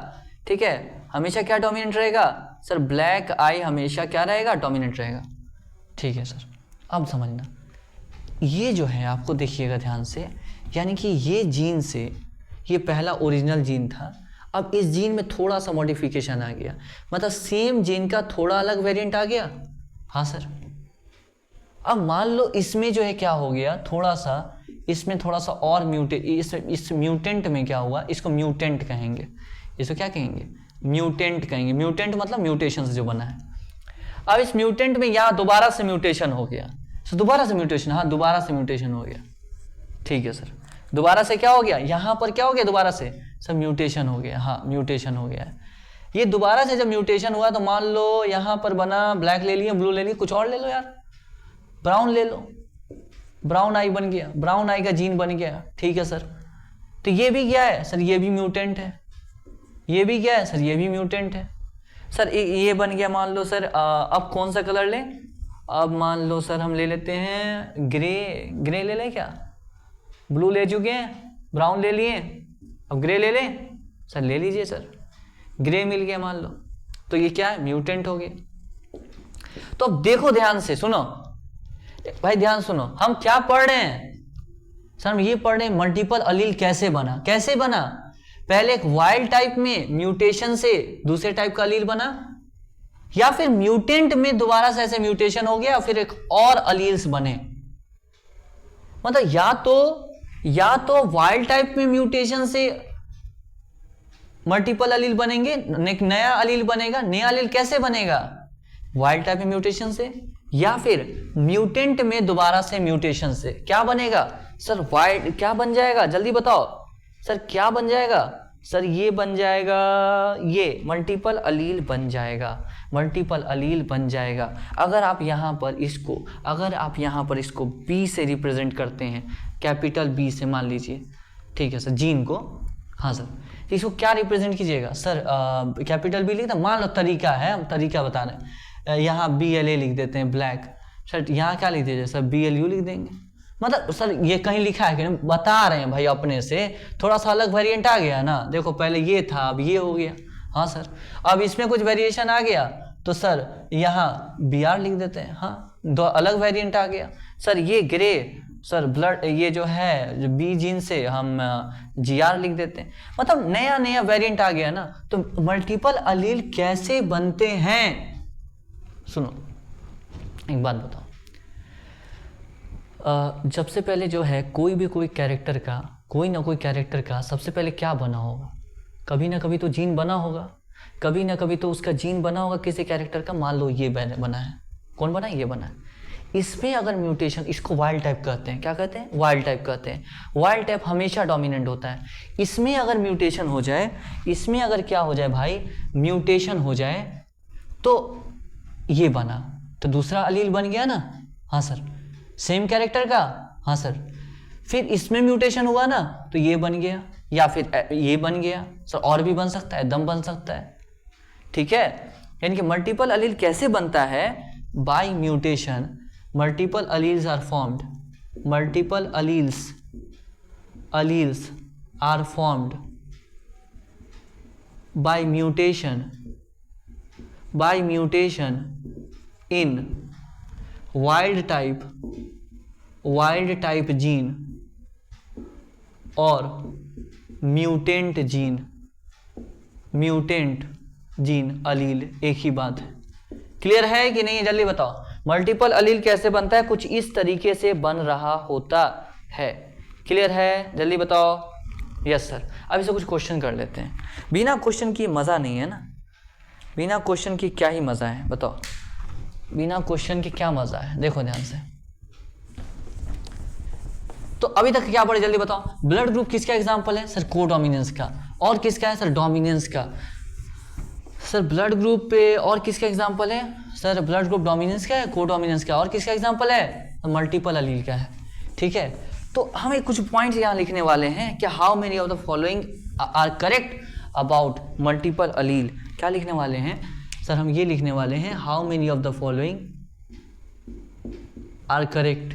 ठीक है, हमेशा क्या डोमिनेंट रहेगा सर? ब्लैक आई हमेशा क्या रहेगा? डोमिनेंट रहेगा। ठीक है सर, अब समझना, ये जो है आपको देखिएगा ध्यान से, यानी कि ये जीन से, ये पहला ओरिजिनल जीन था, अब इस जीन में थोड़ा सा मॉडिफिकेशन आ गया, मतलब सेम जीन का थोड़ा अलग वेरिएंट आ गया। हाँ सर, अब मान लो इसमें जो है क्या हो गया, थोड़ा सा इसमें थोड़ा सा और इस म्यूटेंट में क्या हुआ, इसको म्यूटेंट कहेंगे। इसको क्या कहेंगे? म्यूटेंट कहेंगे। म्यूटेंट मतलब म्यूटेशन से जो बना है। अब इस म्यूटेंट में यहाँ दोबारा से म्यूटेशन हो गया, तो दोबारा से म्यूटेशन, हाँ दोबारा से म्यूटेशन हो गया। ठीक है सर, दोबारा से क्या हो गया, यहाँ पर क्या हो गया, दोबारा से सर म्यूटेशन हो गया। हाँ म्यूटेशन हो गया है। ये दोबारा से जब म्यूटेशन हुआ तो मान लो यहाँ पर बना, ब्लैक ले लिए, ब्लू ले लिए, कुछ और ले लो यार, ब्राउन ले लो, ब्राउन आई बन गया, ब्राउन आई का जीन बन गया। ठीक है सर, तो ये भी क्या है सर? ये भी म्यूटेंट है। ये भी क्या है सर? ये भी म्यूटेंट है। सर ये बन गया, मान लो सर अब कौन सा कलर लें? अब मान लो सर हम ले लेते हैं ग्रे ले लें क्या? ब्लू ले चुके हैं, ब्राउन ले लिए, अब ग्रे ले लें सर? ले लीजिए सर, ग्रे मिल गया मान लो, तो ये क्या है? म्यूटेंट हो गया। तो अब देखो ध्यान से सुनो भाई, ध्यान सुनो, हम क्या पढ़ रहे हैं सर? हम ये पढ़ रहे हैं मल्टीपल अलील कैसे बना। कैसे बना? पहले एक वाइल्ड टाइप में म्यूटेशन से दूसरे टाइप का अलील बना, या फिर म्यूटेंट में दोबारा से ऐसे म्यूटेशन हो गया, फिर एक और अलील्स बने। मतलब या तो वाइल्ड टाइप में म्यूटेशन से मल्टीपल अलील बनेंगे, एक नया अलील बनेगा। नया अलील कैसे बनेगा? वाइल्ड टाइप में म्यूटेशन से, या फिर म्यूटेंट में दोबारा से म्यूटेशन से। क्या बनेगा सर? वाइल्ड क्या बन जाएगा? जल्दी बताओ सर, क्या बन जाएगा सर? ये बन जाएगा, ये मल्टीपल अलील बन जाएगा, मल्टीपल अलील बन जाएगा। अगर आप यहाँ पर इसको बी से रिप्रेजेंट करते हैं, कैपिटल बी से मान लीजिए, ठीक है सर, जीन को। हाँ सर, इसको क्या रिप्रेजेंट कीजिएगा सर? कैपिटल बी लिखते हैं, मान लो तरीका है, हम तरीका बता रहे हैं। यहाँ BLA लिख देते हैं ब्लैक, सर यहाँ क्या लिख दीजिए सर? BLU लिख देंगे। मतलब सर ये कहीं लिखा है कि नहीं? बता रहे हैं भाई, अपने से थोड़ा सा अलग वेरिएंट आ गया ना। देखो पहले ये था, अब ये हो गया। हाँ सर, अब इसमें कुछ वेरिएशन आ गया तो सर यहाँ BR लिख देते हैं। हाँ, दो अलग वेरिएंट आ गया। सर ये ग्रे, सर ब्लड, ये जो है जो बी जीन से हम GR लिख देते हैं। मतलब नया वेरिएंट आ गया ना। तो मल्टीपल अलील कैसे बनते हैं? सुनो एक बात बताओ, सबसे पहले जो है कोई कैरेक्टर का, कोई ना कोई कैरेक्टर का सबसे पहले क्या बना होगा? कभी ना कभी तो जीन बना होगा, कभी ना कभी तो उसका जीन बना होगा किसी कैरेक्टर का। मान लो ये बना है, कौन बना है? ये बना है। इसमें अगर म्यूटेशन, इसको वाइल्ड टाइप कहते हैं। क्या कहते हैं? वाइल्ड टाइप कहते हैं। वाइल्ड टाइप हमेशा डोमिनेंट होता है। इसमें अगर म्यूटेशन हो जाए, इसमें अगर क्या हो जाए भाई, म्यूटेशन हो जाए, तो ये बना, तो दूसरा अलील बन गया ना। हाँ सर, सेम कैरेक्टर का। हाँ सर, फिर इसमें म्यूटेशन हुआ ना, तो ये बन गया, या फिर ये बन गया। सर और भी बन सकता है, दम बन सकता है। ठीक है, यानी कि मल्टीपल अलील कैसे बनता है? By mutation multiple alleles are formed, multiple alleles are formed by mutation in wild type gene और म्यूटेंट जीन अलील एक ही बात है। क्लियर है कि नहीं? जल्दी बताओ, मल्टीपल अलील कैसे बनता है? कुछ इस तरीके से बन रहा होता है। क्लियर है? जल्दी बताओ। Yes sir. अब इसे कुछ क्वेश्चन कर लेते हैं। बिना क्वेश्चन की मज़ा नहीं है ना, बिना क्वेश्चन की क्या ही मज़ा है बताओ, बिना क्वेश्चन के क्या मजा है? देखो ध्यान से, तो अभी तक क्या पढ़े? जल्दी बताओ। ब्लड ग्रुप किसका एग्जांपल है सर? कोडोमिनेंस का। और किसका है सर? डोमिनेंस का। सर ब्लड ग्रुप पे और किसका एग्जांपल है सर? ब्लड ग्रुप डोमिनेंस का है, कोडोमिनेंस का। और किसका एग्जांपल है? मल्टीपल अलील का है। ठीक है, तो हमें कुछ पॉइंट्स यहाँ लिखने वाले हैं कि how many of the following are correct about multiple allele. क्या लिखने वाले हैं सर हम ये लिखने वाले हैं, how many of the following are correct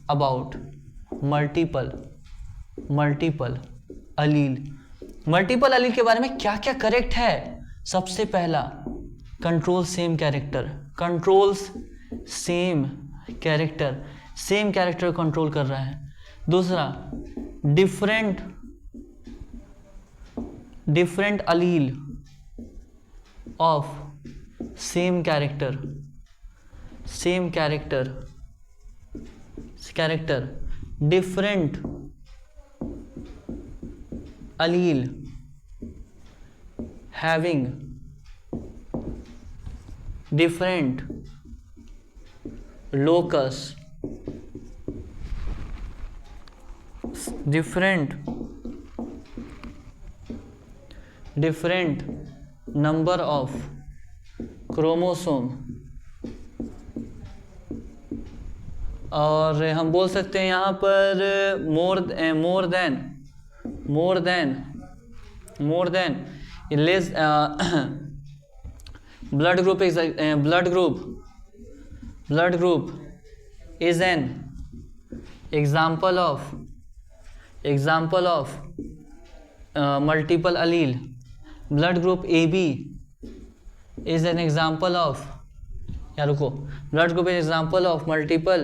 about multiple allele. Multiple allele के बारे में क्या क्या करेक्ट है? सबसे पहला, control same character, same character control कर रहा है। दूसरा, different allele of same character, different allele having different locus, different number of chromosome, और हम बोल सकते हैं यहाँ पर more than less blood group is an example of multiple allele. Blood group AB is an example of, या रुको, blood group is example of multiple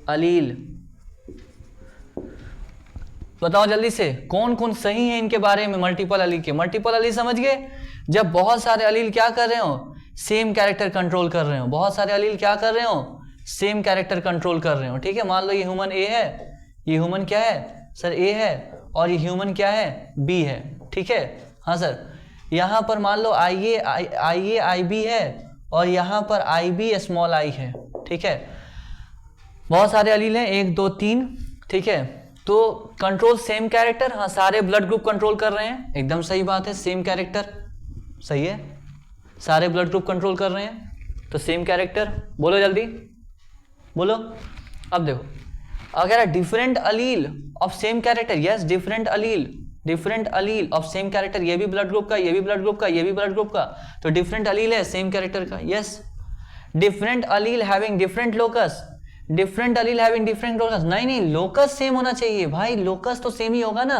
allele. बताओ जल्दी से कौन कौन सही है इनके बारे में मल्टीपल अलील के। मल्टीपल अलील समझ गए? जब बहुत सारे अलील क्या कर रहे हो? सेम कैरेक्टर कंट्रोल कर रहे हो। बहुत सारे अलील क्या कर रहे हो? सेम कैरेक्टर कंट्रोल कर रहे हो। ठीक है, मान लो ये ह्यूमन ए है, ये ह्यूमन क्या है सर? ए है, और ये ह्यूमन क्या है? बी है। ठीक है, हाँ सर। यहाँ पर मान लो आई ए आई बी है, और यहाँ पर आई बी स्मॉल आई है। ठीक है, बहुत सारे अलील हैं, 1 2 3। ठीक है, तो कंट्रोल सेम कैरेक्टर, हाँ सारे ब्लड ग्रुप कंट्रोल कर रहे हैं, एकदम सही बात है। सेम कैरेक्टर सही है, सारे ब्लड ग्रुप कंट्रोल कर रहे हैं, तो सेम कैरेक्टर। बोलो जल्दी बोलो। अब देखो, अगर different allele of same character, yes different allele of same character, ये भी ब्लड ग्रुप का, ये भी ब्लड ग्रुप का, ये भी ब्लड ग्रुप का, तो डिफरेंट अलील है सेम कैरेक्टर का। Yes, different allele having different locus, नहीं लोकस सेम होना चाहिए भाई, लोकस तो सेम ही होगा ना।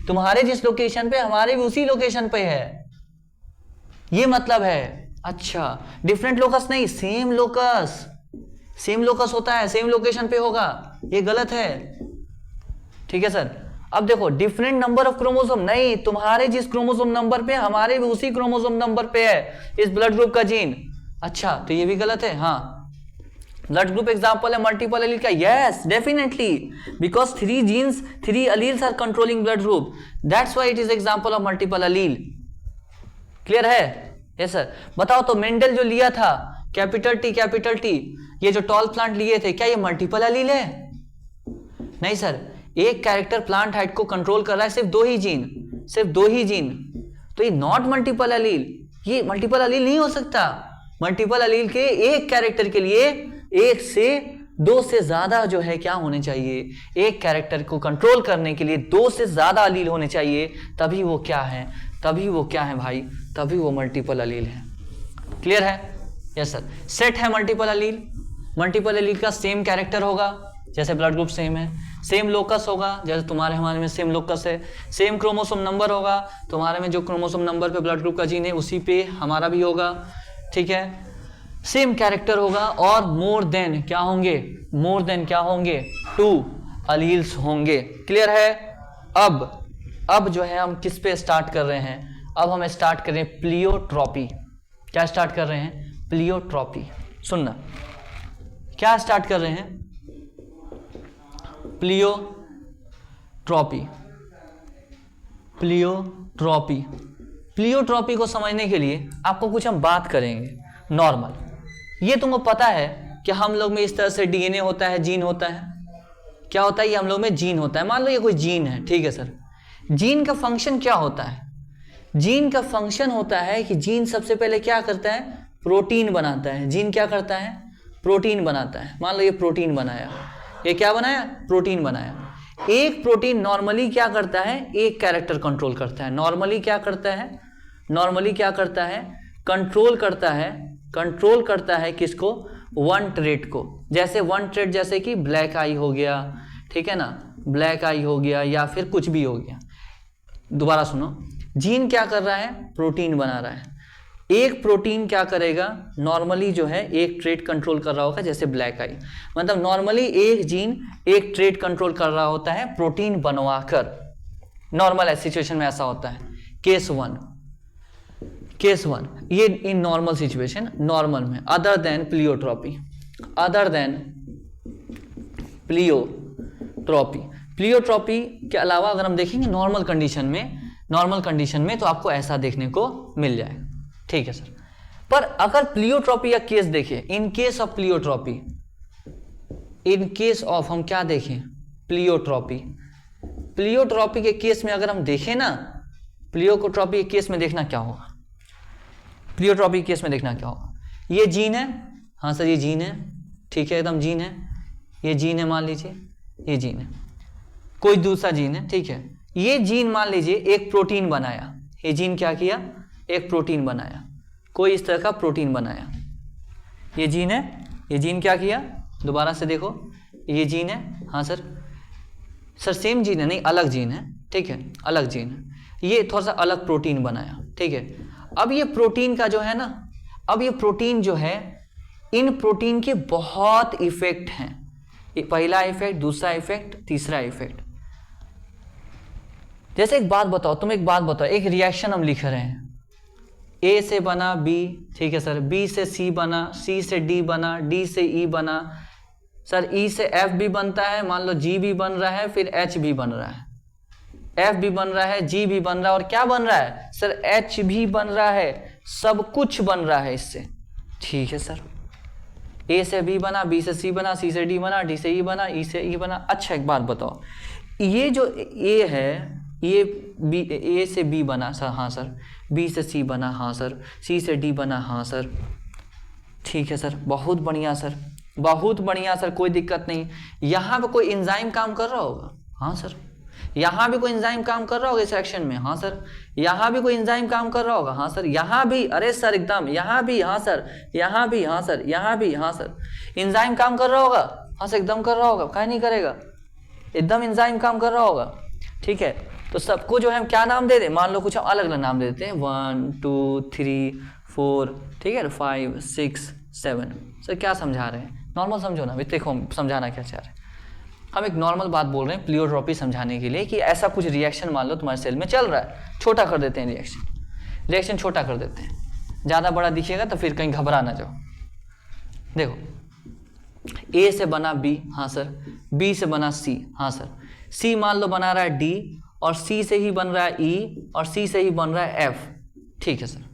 तुम्हारे जिस लोकेशन पे, हमारे भी उसी लोकेशन पे है, ये मतलब है। अच्छा, डिफरेंट लोकस नहीं, सेम लोकस होता है, सेम लोकेशन पे होगा, ये गलत है। ठीक है सर। अब देखो, डिफरेंट नंबर ऑफ क्रोमोसोम, नहीं, तुम्हारे जिस क्रोमोसोम नंबर पे, हमारे भी उसी क्रोमोसोम नंबर पे है इस ब्लड ग्रुप का जीन। अच्छा, तो ये भी गलत है। हाँ, ब्लड ग्रुप एग्जांपल है मल्टीपल एलील का। Yes definitely, because 3 genes 3 alleles are controlling blood group, that's why it is example of multiple allele. Clear है? Yes sir. बताओ तो मेंडल जो लिया था कैपिटल टी, ये जो टॉल प्लांट लिए थे, क्या ये मल्टीपल एलील है? नहीं सर, एक कैरेक्टर प्लांट हाइट को कंट्रोल कर रहा है, सिर्फ दो ही जीन, तो ये नॉट मल्टीपल एलील, ये मल्टीपल एलील नहीं हो सकता। मल्टीपल एलील के एक कैरेक्टर के लिए 1 से 2 से ज्यादा जो है क्या होने चाहिए, एक कैरेक्टर को कंट्रोल करने के लिए 2 से ज्यादा अलील होने चाहिए, तभी वो क्या है भाई, तभी वो मल्टीपल अलील है। क्लियर है? Yes sir. सेट है मल्टीपल अलील का सेम कैरेक्टर होगा, जैसे ब्लड ग्रुप सेम है, सेम लोकस होगा, जैसे तुम्हारे हमारे में सेम लोकस है, सेम क्रोमोसोम नंबर होगा, तुम्हारे में जो क्रोमोसोम नंबर पे ब्लड ग्रुप का जीन है उसी पे हमारा भी होगा। ठीक है, सेम कैरेक्टर होगा, और मोर देन क्या होंगे 2 अलील्स होंगे। क्लियर है? अब जो है हम किस पे स्टार्ट कर रहे हैं? अब हम स्टार्ट कर रहे हैं प्लियोट्रॉपी। क्या स्टार्ट कर रहे हैं? प्लियोट्रॉपी। सुनना, क्या स्टार्ट कर रहे हैं? प्लियोट्रॉपी को समझने के लिए आपको कुछ हम बात करेंगे नॉर्मल। ये तुमको पता है कि हम लोग में इस तरह से डीएनए होता है, जीन होता है। क्या होता है? ये हम लोग में जीन होता है। मान लो ये कोई जीन है, ठीक है सर। जीन का फंक्शन क्या होता है? जीन का फंक्शन होता है कि जीन सबसे पहले क्या करता है? प्रोटीन बनाता है। जीन क्या करता है? प्रोटीन बनाता है। मान लो ये प्रोटीन बनाया, ये क्या बनाया? प्रोटीन बनाया। एक प्रोटीन नॉर्मली क्या करता है, एक कैरेक्टर कंट्रोल करता है। नॉर्मली क्या करता है, नॉर्मली क्या करता है, कंट्रोल करता है किसको, वन ट्रेट को। जैसे वन ट्रेट जैसे कि ब्लैक आई हो गया, ठीक है ना, ब्लैक आई हो गया या फिर कुछ भी हो गया। दोबारा सुनो, जीन क्या कर रहा है, प्रोटीन बना रहा है। एक प्रोटीन क्या करेगा, नॉर्मली जो है एक ट्रेट कंट्रोल कर रहा होगा, जैसे ब्लैक आई, मतलब नॉर्मली एक जीन एक ट्रेट कंट्रोल कर रहा होता है प्रोटीन बनवाकर। नॉर्मल सिचुएशन में ऐसा होता है। केस वन ये इन नॉर्मल सिचुएशन, नॉर्मल में, अदर देन प्लियोट्रॉपी, प्लियोट्रॉपी के अलावा अगर हम देखेंगे नॉर्मल कंडीशन में तो आपको ऐसा देखने को मिल जाएगा, ठीक है सर। पर अगर प्लियोट्रॉपी या केस देखें, in case of pleiotropy, in case of हम क्या देखें, प्लियोट्रॉपी के केस में अगर हम देखें ना, प्लियोट्रॉपी के केस में देखना क्या होगा, प्लियोट्रॉपी के केस में देखना क्या होगा, ये जीन है, हाँ सर ये जीन है, ठीक है, एकदम जीन है, ये जीन है, मान लीजिए ये जीन है, कोई दूसरा जीन है, ठीक है, ये जीन मान लीजिए एक प्रोटीन बनाया, ये जीन क्या किया, एक प्रोटीन बनाया, कोई इस तरह का प्रोटीन बनाया, ये जीन है, ये जीन क्या किया, दोबारा से देखो, ये जीन है, हाँ सर सेम जीन है, नहीं अलग जीन है, ठीक है, अलग जीन है, ये थोड़ा सा अलग प्रोटीन बनाया, ठीक है। अब ये प्रोटीन का जो है ना, अब ये प्रोटीन जो है, इन प्रोटीन के बहुत इफेक्ट हैं, पहला इफेक्ट, दूसरा इफेक्ट, तीसरा इफेक्ट। जैसे एक बात बताओ, एक रिएक्शन हम लिख रहे हैं, ए से बना बी, ठीक है सर, बी से सी बना, सी से डी बना, डी से ई बना, सर ई से एफ भी बनता है, मान लो जी भी बन रहा है, फिर एच भी बन रहा है, एफ भी बन रहा है, जी भी बन रहा है, और क्या बन रहा है सर, एच भी बन रहा है, सब कुछ बन रहा है इससे, ठीक है सर। ए से बी बना, बी से सी बना, सी से डी बना, डी से ई बना, ई से ई बना। अच्छा एक बात बताओ, ये जो ए है, ये बी, ए से बी बना सर, हाँ सर, बी से सी बना, हाँ सर, सी से डी बना, हाँ सर, ठीक है सर, बहुत बढ़िया सर, बहुत बढ़िया सर, कोई दिक्कत नहीं। यहाँ पे कोई एंजाइम काम कर रहा होगा, हाँ सर, यहाँ भी कोई एंजाइम काम कर रहा होगा इस एक्शन में, हाँ सर, यहाँ भी कोई एंजाइम काम कर रहा होगा, हाँ सर, यहाँ भी, अरे सर एकदम, यहाँ भी, हाँ सर, यहाँ भी, हाँ सर, यहाँ भी, हाँ सर, एंजाइम काम कर रहा होगा, हाँ सर एकदम कर रहा होगा, काहे नहीं करेगा, एकदम एंजाइम काम कर रहा होगा, ठीक है। तो सबको जो है हम क्या नाम दे दें, मान लो कुछ हम अलग अलग नाम दे देते हैं, 1 2 3 4, ठीक है, 5 6 7। सर क्या समझा रहे हैं, नॉर्मल समझो ना, देखो हम समझाना क्या चाह रहे हैं, हम एक नॉर्मल बात बोल रहे हैं प्लियोट्रॉपी समझाने के लिए कि ऐसा कुछ रिएक्शन मान लो तुम्हारे सेल में चल रहा है, छोटा कर देते हैं रिएक्शन छोटा कर देते हैं, ज़्यादा बड़ा दिखेगा तो फिर कहीं घबरा ना जाओ। देखो ए से बना बी, हाँ सर, बी से बना सी, हाँ सर, सी मान लो बना रहा है डी, और सी से ही बन रहा है ई, और सी से ही बन रहा है एफ, ठीक है सर।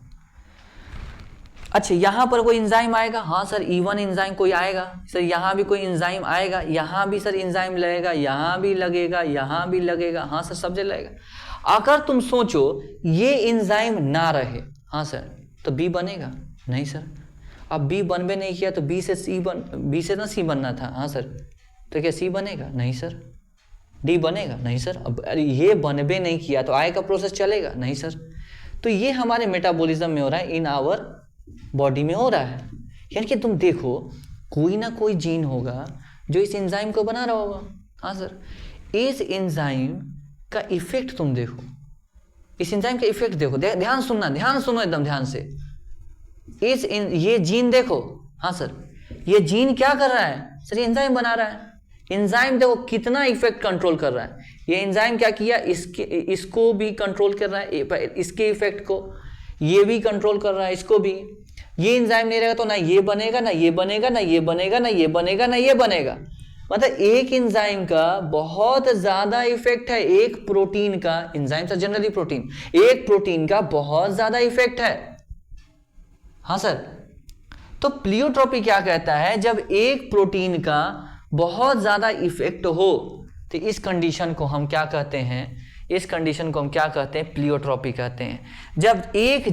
अच्छा यहाँ पर कोई एंजाइम आएगा, हाँ सर E1 एंजाइम कोई आएगा सर, यहाँ भी कोई एंजाइम आएगा, यहाँ भी सर एंजाइम लगेगा, यहाँ भी लगेगा, यहाँ भी लगेगा, हाँ सर सब जगह लगेगा। अगर तुम सोचो ये एंजाइम ना रहे, हाँ सर, तो बी बनेगा नहीं सर, अब बी बनबे नहीं किया तो बी से ना सी बनना था, हाँ सर, तो क्या सी बनेगा नहीं सर, डी बनेगा नहीं सर, अब ये बनबे नहीं किया तो आय का प्रोसेस चलेगा नहीं सर। तो ये हमारे मेटाबॉलिज्म में हो रहा है, इन आवर बॉडी में हो रहा है। यानी कि तुम देखो कोई ना कोई जीन होगा जो इस एंजाइम को बना रहा होगा, हाँ सर, इस एंजाइम का इफेक्ट तुम देखो, इस एंजाइम का इफेक्ट देखो, ध्यान सुनो एकदम ध्यान से, ये जीन देखो, हाँ सर, ये जीन क्या कर रहा है सर, ये एंजाइम बना रहा है, एंजाइम देखो कितना इफेक्ट कंट्रोल कर रहा है। ये एंजाइम क्या किया, इसको भी कंट्रोल कर रहा है, इसके इफेक्ट को ये भी कंट्रोल कर रहा है, इसको भी। ये एंजाइम नहीं रहेगा तो ना ये बनेगा, ना ये बनेगा, ना ये बनेगा, ना ये बनेगा, ना ये बनेगा। मतलब एक एंजाइम का बहुत ज्यादा इफेक्ट है, एक प्रोटीन का, एंजाइम से जनरली प्रोटीन, एक प्रोटीन का बहुत ज्यादा इफेक्ट है, हाँ सर। तो प्लियोट्रॉपी क्या कहता है, जब एक प्रोटीन का बहुत ज्यादा इफेक्ट हो तो इस कंडीशन को हम क्या कहते हैं, इस कंडीशन को हम क्या कहते हैं, प्लियोट्रॉपी कहते हैं। जब एक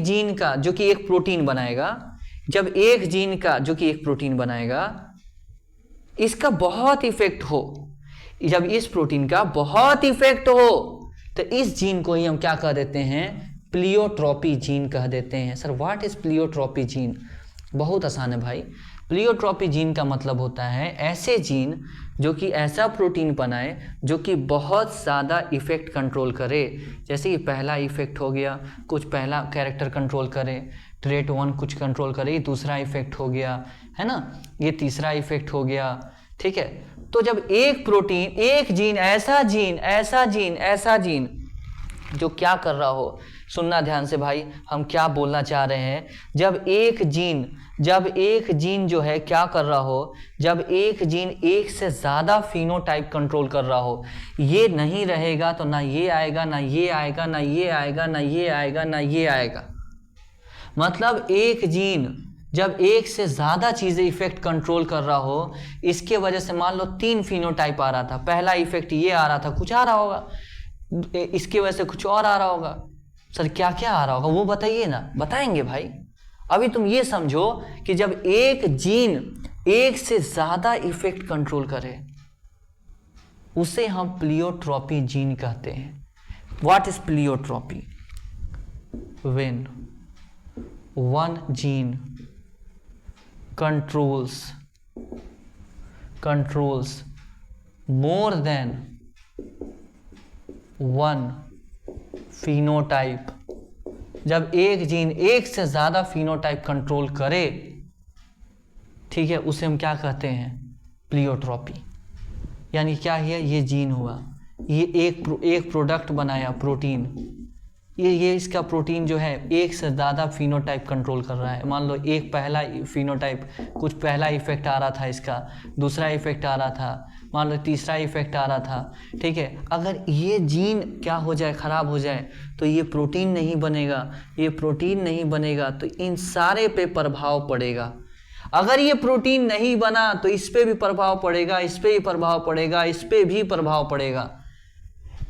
जीन का जो कि एक प्रोटीन बनाएगा, जब एक जीन का जो कि एक प्रोटीन बनाएगा, इसका बहुत इफेक्ट हो, जब इस प्रोटीन का बहुत इफेक्ट हो तो इस जीन को ही हम क्या कह देते हैं, प्लियोट्रोपी जीन कह देते हैं। Sir what is pleiotropy gene? बहुत आसान है भाई। प्लियोट्रोपी जीन का मतलब होता है ऐसे जीन जो कि ऐसा प्रोटीन बनाए जो कि बहुत ज़्यादा इफेक्ट कंट्रोल करे। जैसे कि पहला इफेक्ट हो गया, कुछ पहला कैरेक्टर कंट्रोल करे, ट्रेट 1 कुछ कंट्रोल करे, ये दूसरा इफेक्ट हो गया, है ना, ये तीसरा इफेक्ट हो गया, ठीक है। तो जब एक प्रोटीन, एक जीन, ऐसा जीन जो क्या कर रहा हो, सुनना ध्यान से भाई, हम क्या बोलना चाह रहे हैं। जब एक जीन जो है क्या कर रहा हो, जब एक जीन एक से ज़्यादा फिनोटाइप कंट्रोल कर रहा हो, ये नहीं रहेगा तो ना ये आएगा, ना ये आएगा, ना ये आएगा, ना ये आएगा, ना ये आएगा। मतलब एक जीन जब एक से ज़्यादा चीज़ें इफेक्ट कंट्रोल कर रहा हो, इसके वजह से मान लो 3 फिनोटाइप आ रहा था, पहला इफेक्ट ये आ रहा था, कुछ आ रहा होगा, इसके वजह से कुछ और आ रहा होगा। सर क्या क्या आ रहा होगा वो बताइए ना। बताएंगे भाई। अभी तुम ये समझो कि जब एक जीन एक से ज़्यादा इफेक्ट कंट्रोल करे उसे हम प्लियोट्रोपी जीन कहते हैं। What is pleiotropy? When one gene controls more than one phenotype, जब एक जीन एक से ज़्यादा फिनोटाइप कंट्रोल करे, ठीक है, उसे हम क्या कहते हैं, प्लियोट्रोपी। यानी क्या है, ये जीन हुआ, ये एक प्रोडक्ट बनाया प्रोटीन, ये इसका प्रोटीन जो है एक से ज़्यादा फिनोटाइप कंट्रोल कर रहा है। मान लो एक पहला फिनोटाइप, कुछ पहला इफेक्ट आ रहा था, इसका दूसरा इफेक्ट आ रहा था, मान लो तीसरा इफेक्ट आ रहा था, ठीक है। अगर ये जीन क्या हो जाए, ख़राब हो जाए, तो ये प्रोटीन नहीं बनेगा, ये प्रोटीन नहीं बनेगा तो इन सारे पे प्रभाव पड़ेगा। अगर ये प्रोटीन नहीं बना तो इस पे भी प्रभाव पड़ेगा, इस पे भी प्रभाव पड़ेगा, इस पे भी प्रभाव पड़ेगा।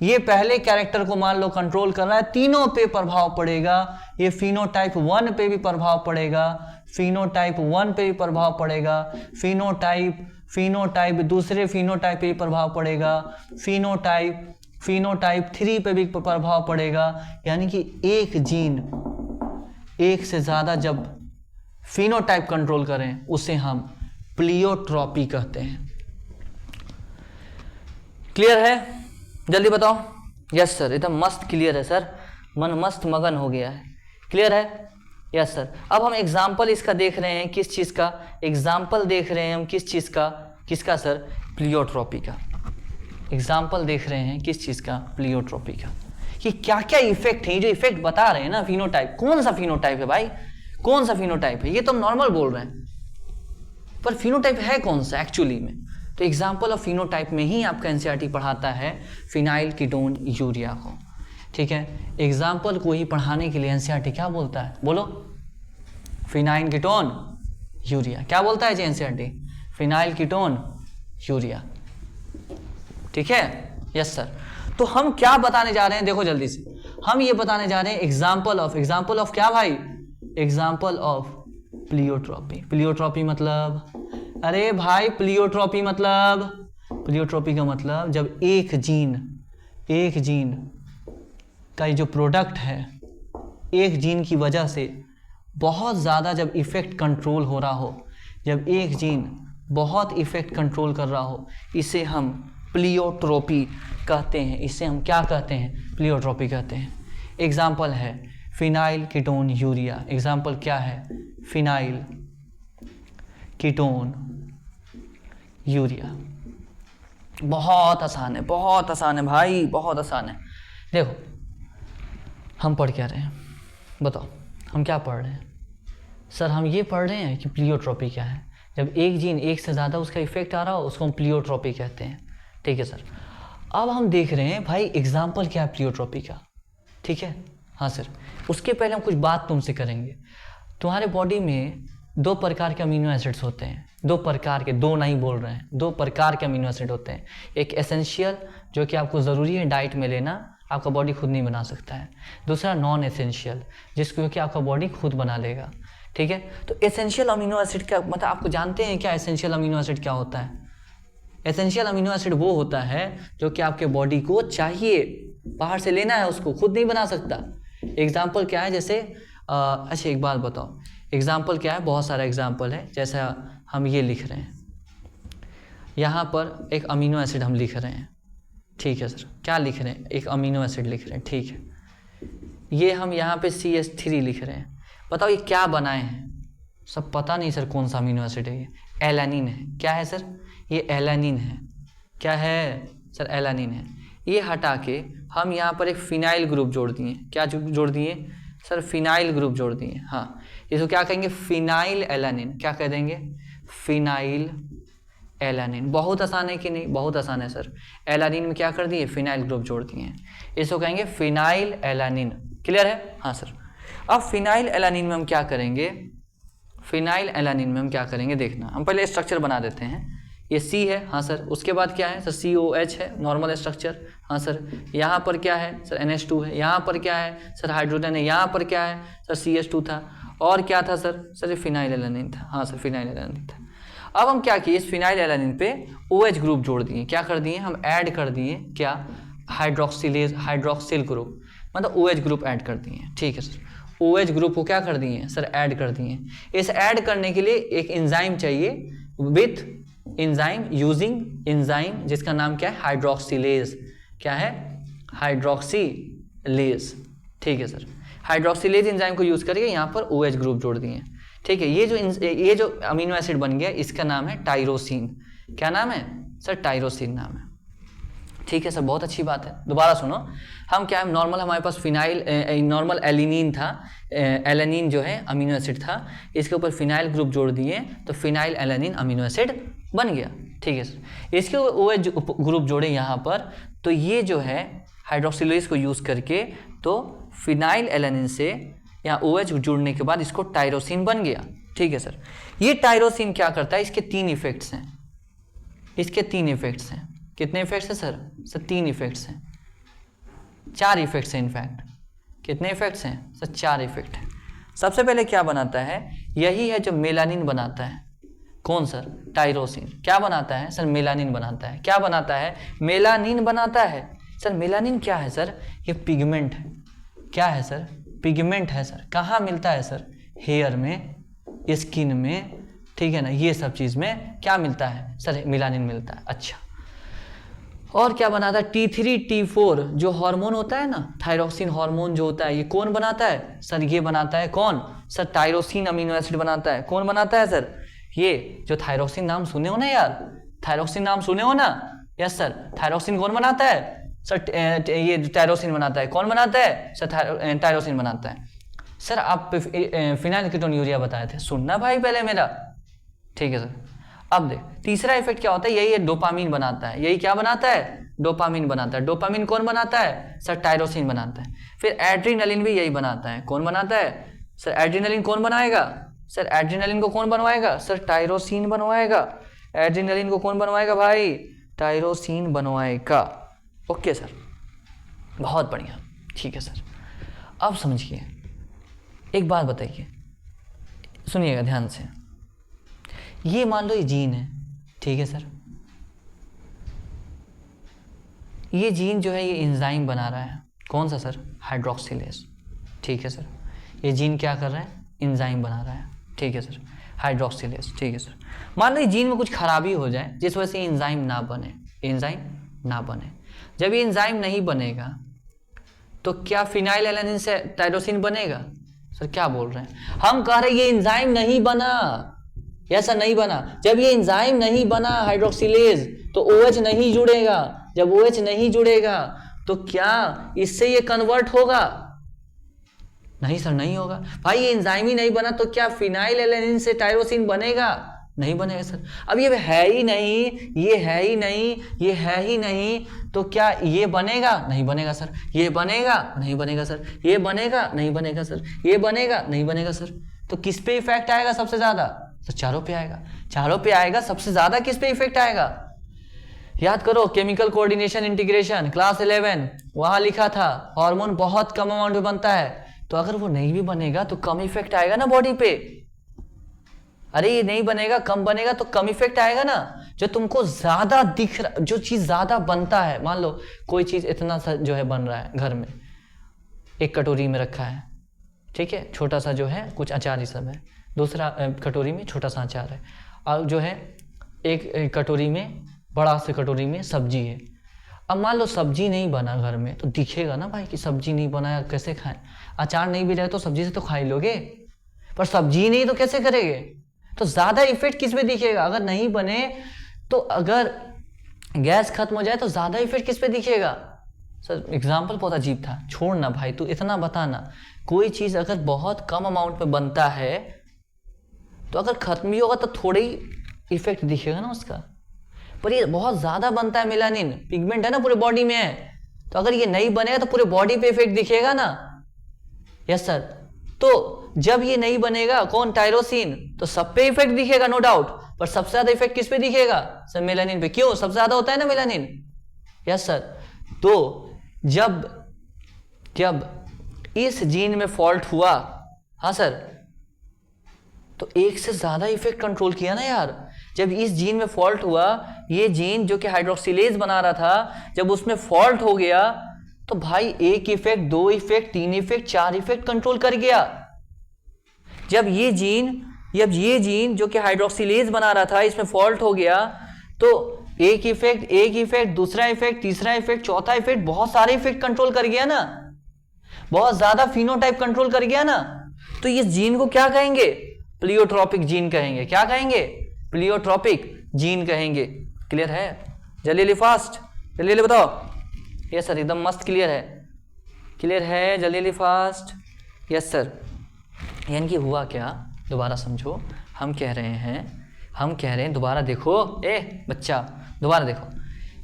ये पहले कैरेक्टर को मान लो कंट्रोल कर रहा है, तीनों पे प्रभाव पड़ेगा। ये फिनोटाइप 1 पे भी प्रभाव पड़ेगा, फिनोटाइप 1 पे भी प्रभाव पड़ेगा, फिनोटाइप दूसरे फिनोटाइप पे भी प्रभाव पड़ेगा, फिनोटाइप 3 पे भी प्रभाव पड़ेगा। यानी कि एक जीन एक से ज़्यादा जब फिनोटाइप कंट्रोल करें उसे हम प्लियोट्रोपी कहते हैं। क्लियर है? जल्दी बताओ। यस सर, एकदम मस्त क्लियर है सर, मन मस्त मगन हो गया है। क्लियर है? Yes sir. अब हम एग्जाम्पल इसका देख रहे हैं, किस चीज़ का एग्जाम्पल देख रहे हैं हम, किस चीज़ का, किसका सर, प्लियोट्रोपी का एग्जाम्पल देख रहे हैं। किस चीज़ का? प्लियोट्रोपी का। कि क्या क्या इफेक्ट है, जो इफेक्ट बता रहे हैं ना, फिनोटाइप, कौन सा फिनोटाइप है भाई, कौन सा फिनोटाइप है? ये तो हम नॉर्मल बोल रहे हैं, पर फिनोटाइप है कौन सा एक्चुअली में? तो एग्जाम्पल ऑफ फिनोटाइप में ही आपका एनसीईआरटी पढ़ाता है फिनाइल कीटोन यूरिया को, ठीक है। एग्जाम्पल को ही पढ़ाने के लिए एनसीईआरटी क्या बोलता है, बोलो? Phenyl ketone urea. क्या बोलता है जी एनसीईआरटी? फिनाइल कीटोन यूरिया, ठीक है। Yes sir. तो हम क्या बताने जा रहे हैं, देखो जल्दी से, हम ये बताने जा रहे हैं एग्जाम्पल ऑफ क्या भाई? Example of pleiotropy. प्लियोट्रोपी मतलब, अरे भाई प्लियोट्रोपी का मतलब जब एक जीन का जो प्रोडक्ट है, एक जीन की वजह से बहुत ज़्यादा जब इफ़ेक्ट कंट्रोल हो रहा हो, जब एक जीन बहुत इफ़ेक्ट कंट्रोल कर रहा हो, इसे हम प्लियोट्रोपी कहते हैं। इसे हम क्या कहते हैं? प्लियोट्रोपी कहते हैं। एग्जाम्पल है फिनाइल कीटोन यूरिया। एग्जाम्पल क्या है? Phenyl ketone urea. बहुत आसान है, बहुत आसान है भाई, बहुत आसान है। देखो हम पढ़ क्या रहे हैं, बताओ हम क्या पढ़ रहे हैं? सर हम ये पढ़ रहे हैं कि प्लियोट्रोपी क्या है। जब एक जीन एक से ज़्यादा उसका इफेक्ट आ रहा हो उसको हम प्लियोट्रोपी कहते हैं, ठीक है सर। अब हम देख रहे हैं भाई एग्जाम्पल क्या है प्लियोट्रोपी का, ठीक है। हाँ सर, उसके पहले हम कुछ बात तुमसे करेंगे। तुम्हारे बॉडी में 2 प्रकार के अमीनो एसिड्स होते हैं, 2 प्रकार के, 2 नहीं बोल रहे हैं, 2 प्रकार के अमीनो एसिड होते हैं। एक एसेंशियल जो कि आपको ज़रूरी है डाइट में लेना, आपका बॉडी खुद नहीं बना सकता है। दूसरा नॉन एसेंशियल, जिसको कि आपका बॉडी खुद बना लेगा, ठीक है। तो एसेंशियल अमीनो एसिड का मतलब आपको जानते हैं क्या एसेंशियल अमीनो एसिड क्या होता है? एसेंशियल अमीनो एसिड वो होता है जो कि आपके बॉडी को चाहिए, बाहर से लेना है, उसको खुद नहीं बना सकता। एग्जाम्पल क्या है, जैसे अच्छा एक बात बताओ, एग्जाम्पल क्या है, बहुत सारा एग्जाम्पल है। जैसा हम ये लिख रहे हैं, यहाँ पर एक अमीनो एसिड हम लिख रहे हैं, ठीक है सर, क्या लिख रहे हैं, एक अमीनो एसिड लिख रहे हैं, ठीक है। ये हम यहाँ पे CH3 लिख रहे हैं, बताओ ये क्या बनाए हैं, सब पता नहीं सर कौन सा अमीनो एसिड है, ये एलानिन है। क्या है सर, ये एलानिन है। क्या है सर, एलानिन है। ये हटा के हम यहाँ पर एक फिनाइल ग्रुप जोड़ दिए। क्या जोड़ दिए सर, फिनाइल ग्रुप जोड़ दिए। हाँ, इसको क्या कहेंगे, फिनाइल एलानिन। क्या कह देंगे, फिनाइल एलानिन। बहुत आसान है कि नहीं, बहुत आसान है सर। एलानिन में क्या कर दिए, फिनाइल ग्रुप जोड़ दिए, इसको कहेंगे फिनाइल एलानिन। क्लियर है, हाँ सर। अब फिनाइल एलानिन में हम क्या करेंगे, फिनाइल एलानिन में हम क्या करेंगे देखना, हम पहले स्ट्रक्चर बना देते हैं। ये C है, हाँ सर, उसके बाद क्या है सर, COH है, नॉर्मल स्ट्रक्चर, हाँ सर। यहाँ पर क्या है सर, NH2 है। यहाँ पर क्या है सर, हाइड्रोजन है। यहाँ पर क्या है सर, CH2 था। और क्या था सर ये फिनाइल एलानिन था, हाँ सर, फिनाइल एलानिन था। अब हम क्या किए, इस फिनाइल एलानिन पे OH ग्रुप जोड़ दिए। क्या कर दिए, हम ऐड कर दिए क्या, हाइड्रोक्सिल ग्रुप, मतलब OH ग्रुप ऐड कर दिए, ठीक है सर। OH ग्रुप को क्या कर दिए सर, ऐड कर दिए। इस ऐड करने के लिए एक एंजाइम चाहिए, विथ एंजाइम, यूजिंग एंजाइम, जिसका नाम क्या है, हाइड्रोक्सिलेज। क्या है, हाइड्रोक्सिलेज, ठीक है सर। हाइड्रोक्सिलेज एंजाइम को यूज करके यहाँ पर OH ग्रुप जोड़ दिए, ठीक है। ये जो अमीनो एसिड बन गया, इसका नाम है टायरोसिन। क्या नाम है सर, टायरोसिन नाम है, ठीक है सर। बहुत अच्छी बात है। दोबारा सुनो, हम क्या है, नॉर्मल हमारे पास फिनाइल नॉर्मल एलिनिन था, एलानिन जो है अमीनो एसिड था, इसके ऊपर फिनाइल ग्रुप जोड़ दिए तो फिनाइल एलानिन अमीनो एसिड बन गया, ठीक है सर। इसके ऊपर OH ग्रुप जोड़े यहाँ पर, तो ये जो है हाइड्रोक्सिलेज को यूज़ करके, तो फिनाइल एलानिन से यहाँ OH जुड़ने के बाद इसको टायरोसिन बन गया, ठीक है सर। ये टायरोसिन क्या करता है, इसके 3 इफेक्ट्स हैं, इसके 3 इफेक्ट्स हैं। कितने इफेक्ट्स हैं सर 3 इफेक्ट्स हैं, 4 इफेक्ट्स हैं इनफैक्ट। कितने इफेक्ट्स हैं सर, 4 इफेक्ट हैं। सबसे पहले क्या बनाता है, यही है जो मेलानिन बनाता है। कौन सर, टायरोसिन। क्या बनाता है सर, मेलानिन बनाता है। क्या बनाता है, मेलानिन बनाता है सर। मेलानिन क्या है सर, ये पिगमेंट है। क्या है सर, पिगमेंट है सर। कहाँ मिलता है सर, हेयर में, स्किन में, ठीक है ना, ये सब चीज़ में क्या मिलता है सर, मेलानिन मिलता है। अच्छा, और क्या बनाता है, T3 T4 जो हार्मोन होता है ना, थायरोक्सिन हार्मोन जो होता है, ये कौन बनाता है सर, ये बनाता है कौन सर, टायरोसिन अमीनो एसिड बनाता है। कौन बनाता है सर, ये जो थायरोक्सिन नाम सुने हो ना यार, थायरोक्सिन नाम सुने हो ना, यस सर। थायरोक्सिन कौन बनाता है सर, ये टायरोसिन बनाता है। कौन बनाता है सर, टायरोसिन बनाता है। सर आप फिनाइल कीटोन्यूरिया बताए थे, सुनना भाई पहले मेरा, ठीक है सर। अब देख, तीसरा इफेक्ट क्या होता है, यही डोपामीन बनाता है। यही क्या बनाता है, डोपामीन बनाता है। डोपामीन कौन बनाता है सर, टायरोसिन बनाता है। फिर एड्रीनलिन भी यही बनाता है। कौन बनाता है सर, एड्रीनलिन कौन बनाएगा सर, एड्रीनलिन को कौन बनवाएगा सर, टायरोसिन बनवाएगा। एड्रीनलिन को कौन बनवाएगा भाई, टायरोसिन बनवाएगा। ओके सर, बहुत बढ़िया, ठीक है सर। अब समझिए, एक बात बताइए, सुनिएगा ध्यान से। ये मान लो ये जीन है, ठीक है सर। ये जीन जो है ये एंजाइम बना रहा है। कौन सा सर, हाइड्रोक्सिलेज, ठीक है सर। ये जीन क्या कर रहा है, एंजाइम बना रहा है, ठीक है सर, हाइड्रोक्सिलेज, ठीक है सर। मान लो ये जीन में कुछ खराबी हो जाए जिस वजह से एंजाइम ना बने, एंजाइम ना बने। जब ये एंजाइम नहीं बनेगा तो क्या फिनाइल एलानिन से टायरोसिन बनेगा सर, क्या बोल रहे हैं हम, कह रहे हैं ये एंजाइम नहीं बना, ऐसा नहीं बना। जब ये एंजाइम नहीं बना हाइड्रोक्सिलेज, तो OH नहीं जुड़ेगा। जब OH नहीं जुड़ेगा तो क्या इससे ये कन्वर्ट होगा, नहीं सर, नहीं होगा। भाई ये एंजाइम ही नहीं बना तो क्या फिनाइल एलानिन से टायरोसिन बनेगा, नहीं बनेगा सर। अब ये है ही नहीं, ये है ही नहीं, ये है ही नहीं, तो क्या ये बनेगा, नहीं बनेगा सर। ये बनेगा, नहीं बनेगा सर। ये बनेगा, नहीं बनेगा सर। ये बनेगा, नहीं बनेगा सर। तो किस पे इफेक्ट आएगा सबसे ज्यादा सर, चारों पे आएगा। चारों पे आएगा, सबसे ज्यादा किस पे इफेक्ट आएगा, याद करो, केमिकल कोऑर्डिनेशन इंटीग्रेशन क्लास 11, वहां लिखा था हार्मोन बहुत कम अमाउंट में बनता है। तो अगर वो नहीं भी बनेगा तो कम इफेक्ट आएगा ना बॉडी पे। अरे ये नहीं बनेगा, कम बनेगा तो कम इफेक्ट आएगा ना। जो तुमको ज्यादा दिख रहा, जो चीज ज्यादा बनता है, मान लो कोई चीज इतना सा जो है बन रहा है घर में, एक कटोरी में रखा है, ठीक है, छोटा सा जो है कुछ अचार ही सब है, दूसरा कटोरी में छोटा सा अचार है, और जो है एक कटोरी में, बड़ा से कटोरी में सब्जी है। अब मान लो सब्जी नहीं बना घर में, तो दिखेगा ना भाई कि सब्जी नहीं बनाया, कैसे खाएं? अचार नहीं भी रहे तो सब्जी से तो खा ही लोगे, पर सब्जी नहीं तो कैसे करेंगे? तो ज्यादा इफेक्ट किस पे दिखेगा? अगर नहीं बने तो, अगर गैस खत्म हो जाए तो ज्यादा इफेक्ट किस पे दिखेगा? सर एग्जाम्पल बहुत अजीब था, छोड़ ना भाई, तू इतना बताना, कोई चीज अगर बहुत कम अमाउंट में बनता है तो अगर खत्म भी होगा तो थोड़ा ही इफेक्ट दिखेगा ना उसका, पर ये बहुत ज्यादा बनता है, मेलानिन पिगमेंट है ना, पूरे बॉडी में है, तो अगर ये नहीं बनेगा तो पूरे बॉडी पे इफेक्ट दिखेगा ना। यस सर, तो जब ये नहीं बनेगा, कौन? टायरोसिन, तो सब पे इफेक्ट दिखेगा नो डाउट, पर सबसे ज्यादा इफेक्ट किस पे दिखेगा? सर मेलानिन पे। क्यों? सबसे ज्यादा होता है ना मेलानिन। यस सर, तो जब इस जीन में फॉल्ट हुआ, हाँ सर, तो एक से ज्यादा इफेक्ट कंट्रोल किया ना यार। जब इस जीन में फॉल्ट हुआ, ये जीन जो कि हाइड्रोक्सिलेज बना रहा था, जब उसमें फॉल्ट हो गया तो भाई एक इफेक्ट, दो इफेक्ट, तीन इफेक्ट, चार इफेक्ट कंट्रोल कर गया। जब ये जीन जो कि हाइड्रोक्सिलेज बना रहा था, इसमें फॉल्ट हो गया, तो एक इफेक्ट, दूसरा इफेक्ट, तीसरा इफेक्ट, चौथा इफेक्ट, बहुत सारे इफेक्ट कंट्रोल कर गया ना, बहुत ज्यादा फिनोटाइप कंट्रोल कर गया ना। तो इस जीन को क्या कहेंगे? प्लियोट्रोपिक जीन कहेंगे। क्या कहेंगे? प्लियोट्रोपिक जीन कहेंगे। क्लियर है? जल्दी फास्ट, जल्दी बताओ। यस सर, एकदम मस्त क्लियर है, क्लियर है, जल्दी फास्ट। यस सर, यानी कि हुआ क्या, दोबारा समझो, हम कह रहे हैं, दोबारा देखो, बच्चा दोबारा देखो,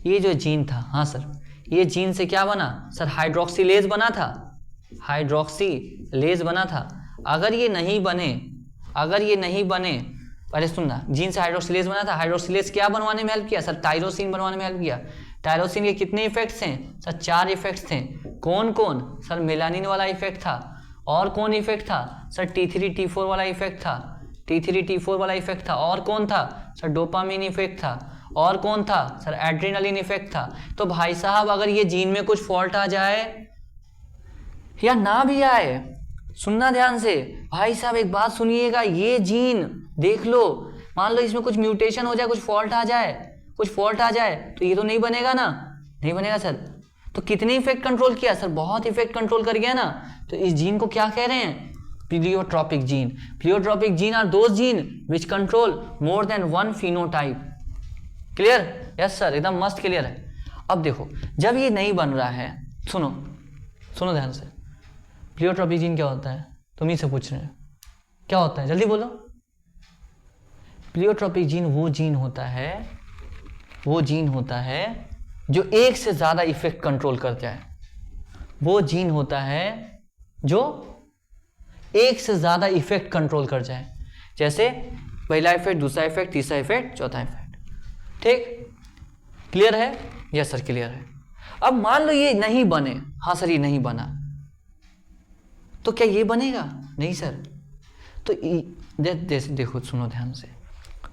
ये जो जीन था, हाँ सर, ये जीन से क्या बना? सर हाइड्रोक्सिलेज बना था, हाइड्रोक्सिलेज बना था। अगर ये नहीं बने, अरे सुनना, जीन से हाइड्रोक्सिलेज बना था, हाइड्रोक्सिलेज क्या बनवाने में हेल्प किया? सर टायरोसिन बनवाने में हेल्प किया। टायरोसिन के कितने इफेक्ट्स हैं? सर 4 इफेक्ट्स थे। कौन कौन? सर मेलानिन वाला इफेक्ट था, और कौन इफेक्ट था? सर T3 T4 वाला इफेक्ट था, T3 T4 वाला इफेक्ट था, और कौन था? सर डोपामिन इफेक्ट था, और कौन था? सर एड्रेनालिन इफेक्ट था। तो भाई साहब, अगर ये जीन में कुछ फॉल्ट आ जाए या ना भी आए, सुनना ध्यान से भाई साहब, एक बात सुनिएगा, ये जीन देख लो, मान लो इसमें कुछ म्यूटेशन हो जाए, कुछ फॉल्ट आ जाए, तो ये तो नहीं बनेगा ना, नहीं बनेगा सर। तो कितने इफेक्ट कंट्रोल किया? सर बहुत इफेक्ट कंट्रोल कर गया ना। तो इस जीन को क्या कह रहे हैं? Pleiotropic gene. Pleiotropic gene are those genes which control more than one phenotype. Clear? Yes sir, एकदम मस्त क्लियर है। अब देखो, जब ये नहीं बन रहा है, सुनो ध्यान से, प्लियोट्रोपिक जीन क्या होता है? तुम ही से पूछ रहे हैं, क्या होता है? जल्दी बोलो। प्लियोट्रोपिक जीन वो जीन होता है जो एक से ज्यादा इफेक्ट कंट्रोल कर जाए। वो जीन होता है जो एक से ज्यादा इफेक्ट कंट्रोल कर जाए, जैसे पहला इफेक्ट, दूसरा इफेक्ट, तीसरा इफेक्ट, चौथा इफेक्ट। ठीक, क्लियर है? यस सर, क्लियर है। अब मान लो ये नहीं बने, हाँ सर ये नहीं बना, तो क्या ये बनेगा? नहीं सर। तो देखो, सुनो ध्यान से,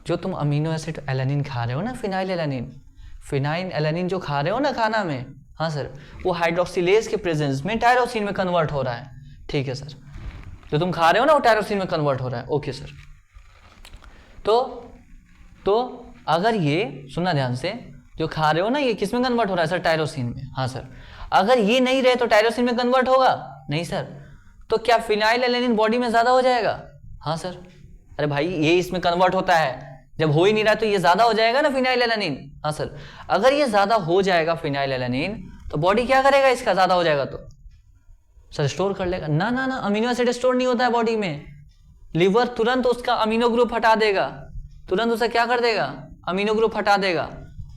जो तुम अमीनो एसिड एलानिन खा रहे हो ना, फिनाइल एलानिन जो खा रहे हो ना खाना में, हाँ सर, वो हाइड्रोक्सिलेज के प्रेजेंस में टायरोसिन में कन्वर्ट हो रहा है। ठीक है सर, जो तुम खा रहे हो ना वो टायरोसिन में कन्वर्ट हो रहा है। Okay sir. तो अगर ये, सुनना ध्यान से, जो खा रहे हो ना ये किस में कन्वर्ट हो रहा है? सर टायरोसिन में। हाँ सर, अगर ये नहीं रहे तो टायरोसिन में कन्वर्ट होगा? नहीं सर। तो क्या फिनाइल एलानिन बॉडी में ज्यादा हो जाएगा? हाँ सर। अरे भाई, ये इसमें कन्वर्ट होता है, जब हो ही नहीं रहा तो ये ज्यादा हो जाएगा ना फिनाइल एलानिन। हाँ सर, अगर ये ज्यादा हो जाएगा फिनाइल एलानिन, तो बॉडी क्या करेगा? इसका ज्यादा हो जाएगा तो सर स्टोर कर लेगा ना। अमीनो एसिड स्टोर नहीं होता है बॉडी में। लिवर तुरंत उसका अमीनो ग्रुप हटा देगा, तुरंत उसे क्या कर देगा? अमीनो ग्रुप हटा देगा,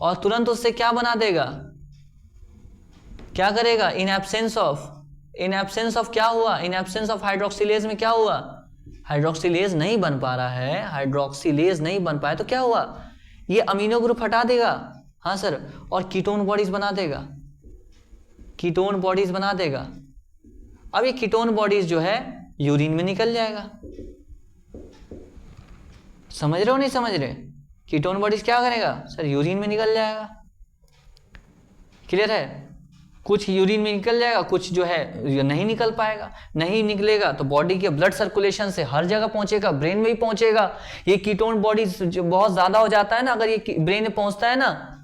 और तुरंत उससे क्या बना देगा? क्या करेगा? इन एब्सेंस ऑफ क्या हुआ? इन एब्सेंस ऑफ हाइड्रोक्सिलेज में क्या हुआ? हाइड्रोक्सिलेज नहीं बन पा रहा है, हाइड्रोक्सिलेज नहीं बन पाया तो क्या हुआ? ये अमीनो ग्रुप हटा देगा। हाँ सर, और कीटोन बॉडीज बना देगा। अब ये कीटोन बॉडीज जो है यूरिन में निकल जाएगा। समझ रहे हो नहीं समझ रहे? कीटोन बॉडीज क्या करेगा सर, यूरिन में निकल जाएगा। क्लियर है, कुछ यूरिन में निकल जाएगा, कुछ जो है नहीं निकल पाएगा। नहीं निकलेगा तो बॉडी के ब्लड सर्कुलेशन से हर जगह पहुंचेगा, ब्रेन में भी पहुंचेगा। ये कीटोन बॉडीज जो बहुत ज्यादा हो जाता है ना, अगर ये ब्रेन में पहुंचता है ना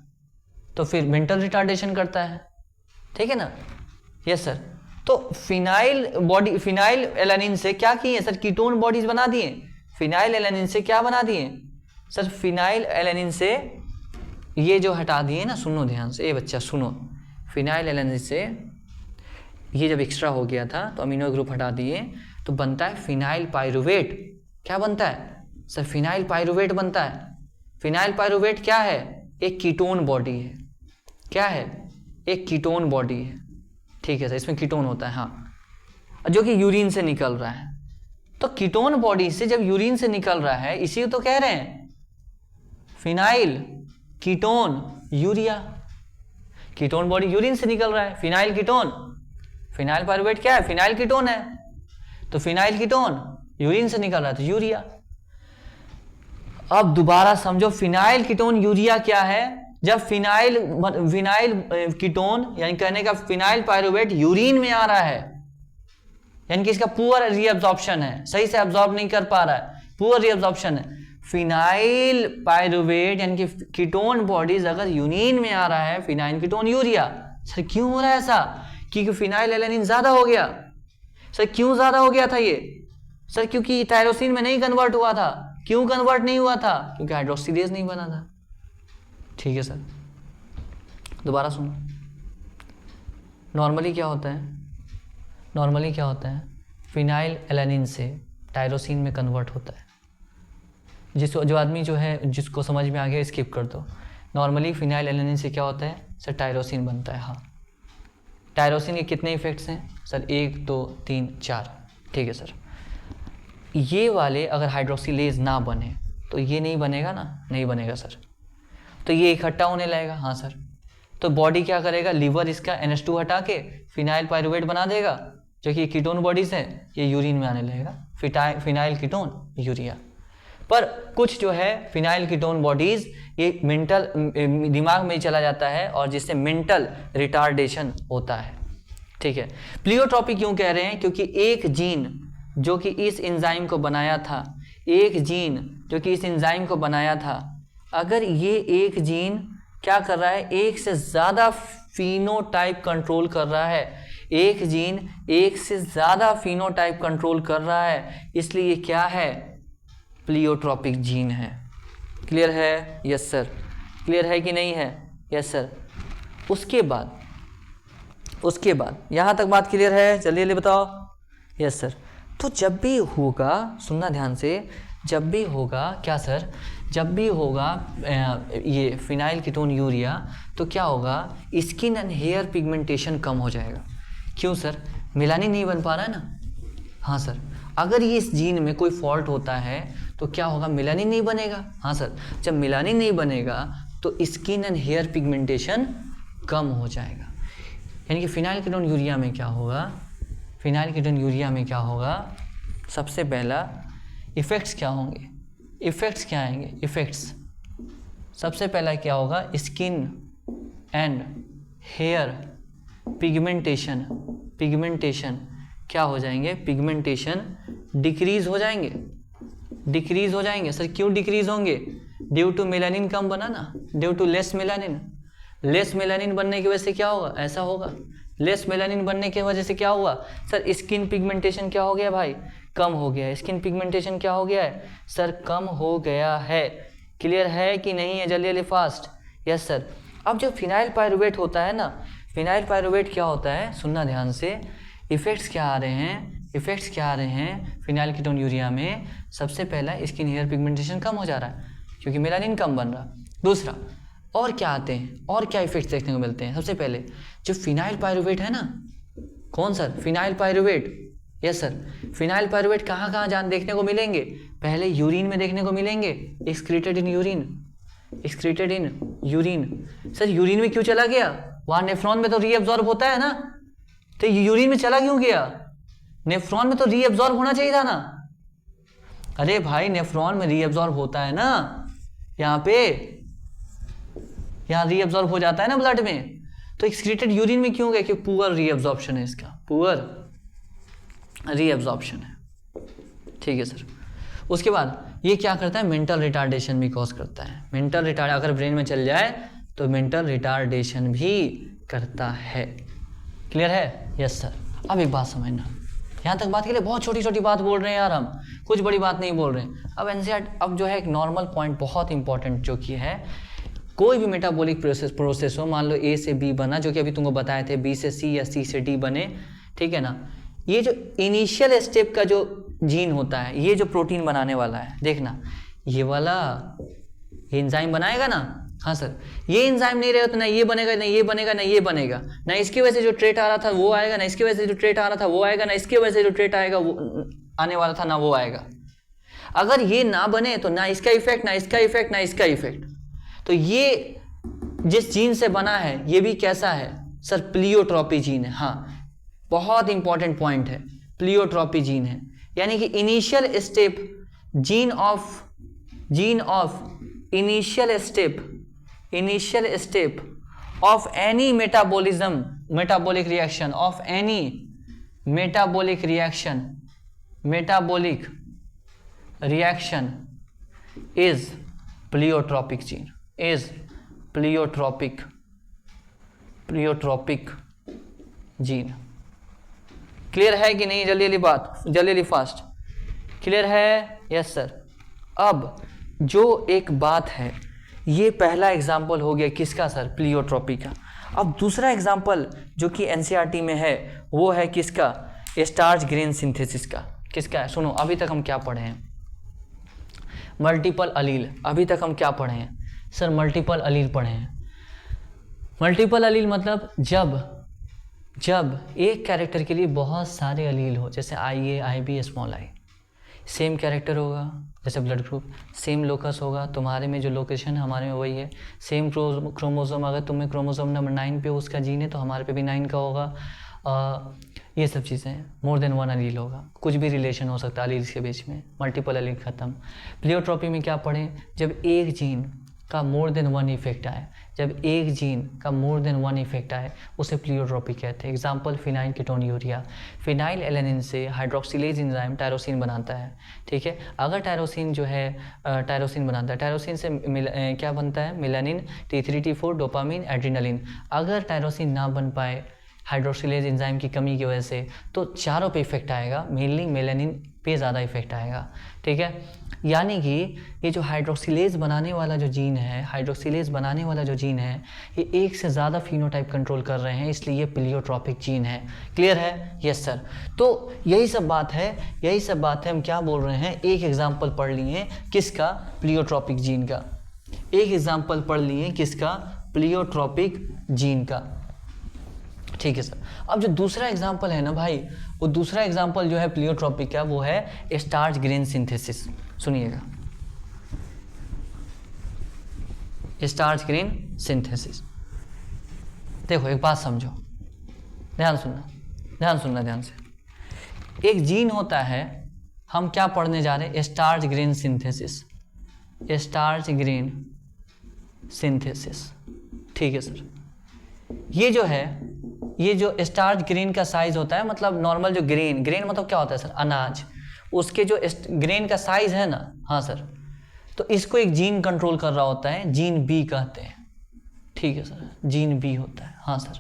तो फिर मेंटल रिटार्डेशन करता है। ठीक है ना, यस सर। तो फिनाइल एलानिन से क्या किए सर, कीटोन बॉडीज बना दिए। फिनाइल एलानिन से क्या बना दिए सर, फिनाइल एलानिन से ये जो हटा दिए ना, सुनो ध्यान से, ये बच्चा सुनो, फिनाइल एलानिन से ये जब एक्स्ट्रा हो गया था तो अमीनो ग्रुप हटा दिए तो बनता है फिनाइल पाइरुवेट। क्या बनता है सर, फिनाइल पाइरुवेट बनता है। फिनाइल पाइरुवेट क्या है, एक कीटोन बॉडी है। क्या है, एक कीटोन बॉडी है। ठीक है सर, इसमें कीटोन होता है हाँ, जो कि यूरिन से निकल रहा है। तो कीटोन बॉडी से जब यूरिन से निकल रहा है, इसी तो कह रहे हैं phenyl ketone urea. Ketone body urine से निकल रहा है, फिनाइल कीटोन, फिनाइल पाइरुवेट क्या है, फिनाइल कीटोन है। तो फिनाइल कीटोन यूरिन से निकल रहा है तो यूरिया। अब दोबारा समझो, फिनाइल कीटोन यूरिया क्या है, जब फिनाइल कीटोन यानी कहने का फिनाइल पाइरुवेट यूरिन में आ रहा है, यानी कि इसका पुअर रीअब्जॉर्प्शन है, सही से एब्जॉर्ब नहीं कर पा रहा है, पुअर रीअब्जॉर्प्शन है। फिनाइल पाइरुवेट यानी कि कीटोन बॉडीज अगर यूरिन में आ रहा है, फिनाइल कीटोन यूरिया। सर क्यों हो रहा है ऐसा, क्योंकि फिनाइल एलानिन ज्यादा हो गया। सर क्यों ज्यादा हो गया था ये सर, क्योंकि टायरोसिन में नहीं कन्वर्ट हुआ था। क्यों कन्वर्ट नहीं हुआ था, क्योंकि हाइड्रोक्सीलेज नहीं बना था। ठीक है सर, दोबारा सुनो। नॉर्मली क्या होता है, फिनाइल एलानिन से टायरोसिन में कन्वर्ट होता है। जो आदमी जो है, जिसको समझ में आ गया स्किप कर दो। नॉर्मली फिनाइल एलानिन से क्या होता है सर, टायरोसिन बनता है। हाँ, टायरोसिन के कितने इफेक्ट्स हैं सर, 1 2 3 4। ठीक है सर, ये वाले अगर हाइड्रोक्सीलेज ना बने तो ये नहीं बनेगा ना, नहीं बनेगा सर, तो ये इकट्ठा होने लगेगा। हाँ सर, तो बॉडी क्या करेगा, लीवर इसका NH2 हटा के फिनाइल पाइरुवेट बना देगा, जो कि कीटोन बॉडीज है, ये यूरिन में आने लगेगा, फिनाइल कीटोन यूरिया। पर कुछ जो है फिनाइल कीटोन बॉडीज ये मेंटल दिमाग में चला जाता है और जिससे मेंटल रिटार्डेशन होता है। ठीक है, प्लियोट्रॉपी क्यों कह रहे हैं, क्योंकि एक जीन जो कि इस एंजाइम को बनाया था, अगर ये एक जीन क्या कर रहा है, एक से ज्यादा फिनोटाइप कंट्रोल कर रहा है, एक जीन एक से ज्यादा फिनोटाइप कंट्रोल कर रहा है, इसलिए ये क्या है, प्लियोट्रॉपिक जीन है। क्लियर है, यस सर, क्लियर है कि नहीं है, यस सर। उसके बाद यहाँ तक बात क्लियर है, जल्दी बताओ, यस सर। तो जब भी होगा, सुनना ध्यान से, जब भी होगा क्या सर, जब भी होगा ये फिनाइल कीटोन यूरिया, तो क्या होगा, स्किन एंड हेयर पिगमेंटेशन कम हो जाएगा। क्यों सर, मेलानिन नहीं बन पा रहा है ना। हाँ सर, अगर ये इस जीन में कोई फॉल्ट होता है तो क्या होगा, मेलानिन नहीं बनेगा। हाँ सर, जब मेलानिन नहीं बनेगा तो स्किन एंड हेयर पिगमेंटेशन कम हो जाएगा। यानी कि फिनाइल कीटोन यूरिया में क्या होगा, सबसे पहला इफ़ेक्ट्स क्या होंगे, इफ़ेक्ट्स सबसे पहला क्या होगा, स्किन एंड हेयर पिगमेंटेशन क्या हो जाएंगे, पिगमेंटेशन डिक्रीज हो जाएंगे। सर क्यों डिक्रीज होंगे, ड्यू टू मेलानिन कम बना ना, ड्यू टू लेस मेलानिन बनने की वजह से क्या होगा, ऐसा होगा। लेस मेलानिन बनने की वजह से क्या हुआ सर, स्किन पिगमेंटेशन क्या हो गया भाई, कम हो गया है। स्किन पिगमेंटेशन क्या हो गया है सर, कम हो गया है। क्लियर है कि नहीं है, जल्दी फास्ट, यस सर। अब जो फिनाइल पाइरुवेट होता है ना, फिनाइल पाइरुवेट क्या होता है, सुनना ध्यान से, इफेक्ट्स क्या आ रहे हैं फिनाइल कीटोन यूरिया में। सबसे पहला स्किन हेयर पिगमेंटेशन कम हो जा रहा है क्योंकि मेलानिन कम बन रहा। दूसरा, और क्या आते हैं, और क्या इफेक्ट्स देखने को मिलते हैं, सबसे पहले जो फिनाइल पाइरुवेट है ना, कौन sir, phenyl pyruvate, yes sir. Phenyl pyruvate कहाँ जान देखने को मिलेंगे, पहले यूरिन में देखने को मिलेंगे, excreted in urine. Sir urine में क्यों चला गया, वहाँ नेफ्रॉन में तो रीअब्जॉर्ब होता है ना, तो यूरिन में चला क्यों गया, नेफ्रॉन में तो रीअब्जॉर्ब होना चाहिए था ना। अरे भाई नेफ्रॉन में रीअब्जॉर्ब होता है ना, यहाँ पे, यहाँ रीअब्जॉर्ब हो जाता है ना ब्लड में, तो एक्सक्रीटेड यूरिन में क्यों गया? कि पुअर रीअब्जॉर्प्शन है इसका, पुअर रीअब्जॉर्प्शन है, ठीक है सर। उसके बाद ये क्या करता है? मेंटल रिटार्डेशन भी कॉज करता है। मेंटल रिटार्ड अगर ब्रेन में चल जाए तो मेंटल रिटार्डेशन भी करता है। क्लियर है? Yes sir. अब एक बात समझना, यहाँ तक बात के लिए बहुत छोटी छोटी बात बोल रहे हैं यार, हम कुछ बड़ी बात नहीं बोल रहे हैं। अब एनसीईआरटी, अब जो है एक नॉर्मल पॉइंट बहुत इंपॉर्टेंट जो कि है, कोई भी मेटाबॉलिक प्रोसेस हो, मान लो ए से बी बना, जो कि अभी तुमको बताए थे, बी से सी या सी से डी बने, ठीक है ना। ये जो इनिशियल स्टेप का जो जीन होता है, ये जो प्रोटीन बनाने वाला है, देखना ये वाला, ये एंजाइम बनाएगा ना, हाँ सर, ये एंजाइम नहीं रहे तो ना ये बनेगा, ना ये बनेगा, ना ये बनेगा, ना इसकी वजह से जो ट्रेट आ रहा था वो आएगा, ना इसकी वजह से जो ट्रेट आ रहा था वो आएगा, ना इसकी वजह से जो ट्रेट आएगा वो आने वाला था ना वो आएगा। अगर ये ना बने तो ना इसका इफेक्ट, ना इसका इफेक्ट, ना इसका इफेक्ट। तो ये जिस जीन से बना है ये भी कैसा है सर? प्लियोट्रॉपी जीन है। हाँ, बहुत इंपॉर्टेंट पॉइंट है, प्लियोट्रॉपी जीन है, यानी कि initial step gene of initial step of any metabolic reaction is pleiotropic gene, is pleiotropic gene. Clear है कि नहीं? जल्दी जल्दी फास्ट। क्लियर है? Yes sir. अब जो एक बात है, ये पहला एग्जाम्पल हो गया किसका सर? प्लियोट्रॉपी का। अब दूसरा एग्जाम्पल जो कि एनसीईआरटी में है वो है किसका? स्टार्च ग्रेन सिंथेसिस का। किसका है? सुनो, अभी तक हम क्या पढ़े हैं? मल्टीपल अलील। अभी तक हम क्या पढ़े हैं सर? मल्टीपल अलील पढ़े हैं। मल्टीपल अलील मतलब जब एक कैरेक्टर के लिए बहुत सारे अलील हो, जैसे IA, IB, small I, same character होगा, जैसे ब्लड ग्रुप, सेम लोकस होगा, तुम्हारे में जो लोकेशन है हमारे में वही है, सेम क्रोमोसोम, अगर तुम्हें क्रोमोसोम नंबर 9 पे उसका जीन है तो हमारे पे भी 9 का होगा। ये सब चीज़ें, मोर देन वन अलील होगा, कुछ भी रिलेशन हो सकता है अलील्स के बीच में। मल्टीपल अलील खत्म। प्लियोट्रॉपी में क्या पढ़ें? जब एक जीन का मोर देन वन इफेक्ट आए, उसे प्लियोट्रॉपी कहते हैं। Example phenyl ketonuria. Phenyl alanine से हाइड्रोक्सिलेज एंजाइम टायरोसिन बनाता है, ठीक है। अगर टायरोसिन जो है टायरोसिन बनाता है, टायरोसिन से क्या बनता है? Melanin, T3, T4, dopamine, adrenaline. अगर टायरोसिन ना बन पाए हाइड्रोक्सिलेज एंजाइम की कमी की वजह से, तो चारों पे इफेक्ट आएगा, मेनली मेलानिन पे ज़्यादा इफेक्ट आएगा, ठीक है। यानी कि ये जो हाइड्रोक्सिलेज बनाने वाला जो जीन है, ये एक से ज़्यादा फिनोटाइप कंट्रोल कर रहे हैं, इसलिए ये प्लियोट्रॉपिक जीन है। क्लियर है? Yes sir. तो यही सब बात है हम क्या बोल रहे हैं? एक एग्जाम्पल पढ़ लिए किसका? प्लियोट्रॉपिक जीन का। एक एग्जाम्पल पढ़ लिए किसका? प्लियोट्रॉपिक जीन का, ठीक है सर। अब जो दूसरा एग्जाम्पल है ना भाई, वो दूसरा एग्जाम्पल जो है प्लियोट्रॉपिक का, वो है स्टार्च ग्रेन सिंथेसिस। सुनिएगा, स्टार्च ग्रेन सिंथेसिस। देखो एक बात समझो, ध्यान सुनना से। एक जीन होता है, हम क्या पढ़ने जा रहे हैं? स्टार्च ग्रेन सिंथेसिस, ठीक है सर। ये जो स्टार्च ग्रेन का साइज होता है, मतलब नॉर्मल जो ग्रेन मतलब क्या होता है सर? अनाज। उसके जो ग्रेन का साइज है ना, हाँ सर, तो इसको एक जीन कंट्रोल कर रहा होता है, जीन बी कहते हैं, ठीक है सर। जीन बी होता है, हाँ सर,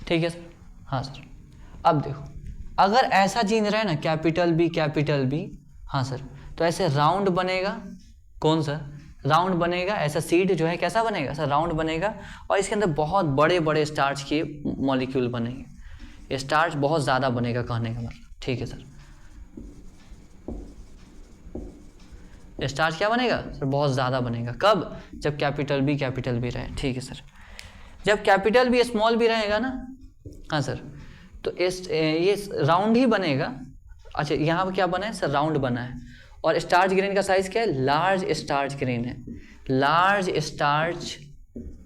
ठीक है सर, हाँ सर। अब देखो, अगर ऐसा जीन रहे ना, कैपिटल बी, हाँ सर, तो ऐसे राउंड बनेगा। कौन सा राउंड बनेगा? ऐसा सीड जो है कैसा बनेगा सर? राउंड बनेगा, और इसके अंदर बहुत बड़े बड़े स्टार्च के मॉलिक्यूल बनेंगे। स्टार्च बहुत ज़्यादा बनेगा, कहने का मतलब, ठीक है सर। स्टार्च क्या बनेगा सर? बहुत ज़्यादा बनेगा। कब? जब कैपिटल बी रहे, ठीक है सर। जब कैपिटल बी स्मॉल भी रहेगा ना, हाँ सर, तो ये राउंड ही बनेगा। अच्छा, यहाँ पर क्या बना है सर? राउंड बना है। और स्टार्च ग्रेन का साइज क्या है? लार्ज स्टार्च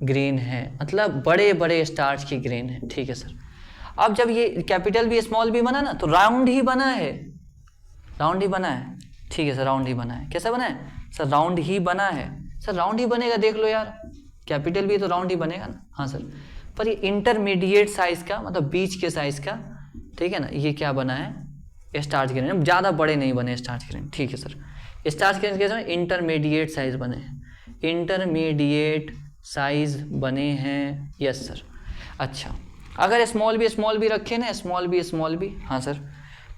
ग्रेन है, मतलब बड़े बड़े स्टार्च की ग्रेन है, ठीक है सर। अब जब ये कैपिटल बी स्मॉल बी बना ना, तो राउंड ही बना है, ठीक है सर। राउंड ही बना है। कैसा बना है सर? राउंड ही बना है, सर राउंड ही बनेगा, देख लो यार, कैपिटल भी है तो राउंड ही बनेगा ना। हाँ सर, पर ये इंटरमीडिएट साइज का मतलब बीच के साइज का, ठीक है ना, ये क्या बना है स्टार्च ग्रेन, ज़्यादा बड़े नहीं बने स्टार्च ग्रेन, ठीक है सर। स्टार्च ग्रेन कैसे इंटरमीडिएट साइज बने हैं, इंटरमीडिएट साइज बने हैं, यस सर। अच्छा, अगर स्मॉल बी रखे ना, स्मॉल बी, हाँ सर,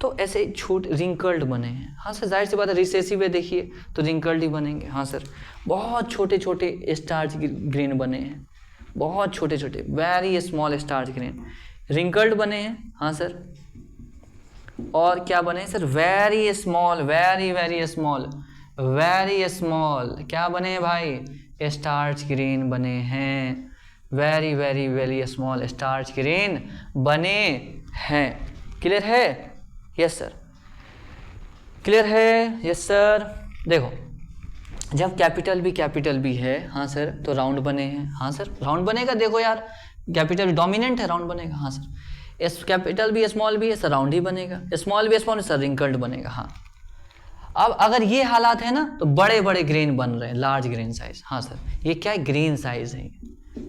तो ऐसे छोटे रिंकल्ड बने हैं। हाँ सर, जाहिर सी बात है रिसेसिव है, देखिए तो रिंकल्ड ही बनेंगे। हाँ सर, बहुत छोटे छोटे स्टार्च ग्रेन बने हैं, बहुत छोटे छोटे, very small starch grain, wrinkled बने हैं। हाँ सर, और क्या बने sir, very small, very small, very small, क्या बने हैं भाई, स्टार्च ग्रेन बने हैं, वेरी स्मॉल स्टार्च ग्रेन बने हैं। क्लियर है? यस सर, क्लियर है? Yes sir. देखो, जब कैपिटल बी है, हाँ सर, तो राउंड बने हैं। हाँ सर, राउंड बनेगा, देखो यार, कैपिटल डोमिनेंट है, राउंड बनेगा। हाँ सर, कैपिटल भी स्मॉल भी है सर, राउंड ही बनेगा। स्मॉल भी सर, रिंकल्ड बनेगा। हाँ, अब अगर ये हालात है ना, तो बड़े बड़े ग्रेन बन रहे हैं, लार्ज ग्रेन साइज। हाँ सर, ये क्या है, ग्रेन साइज है।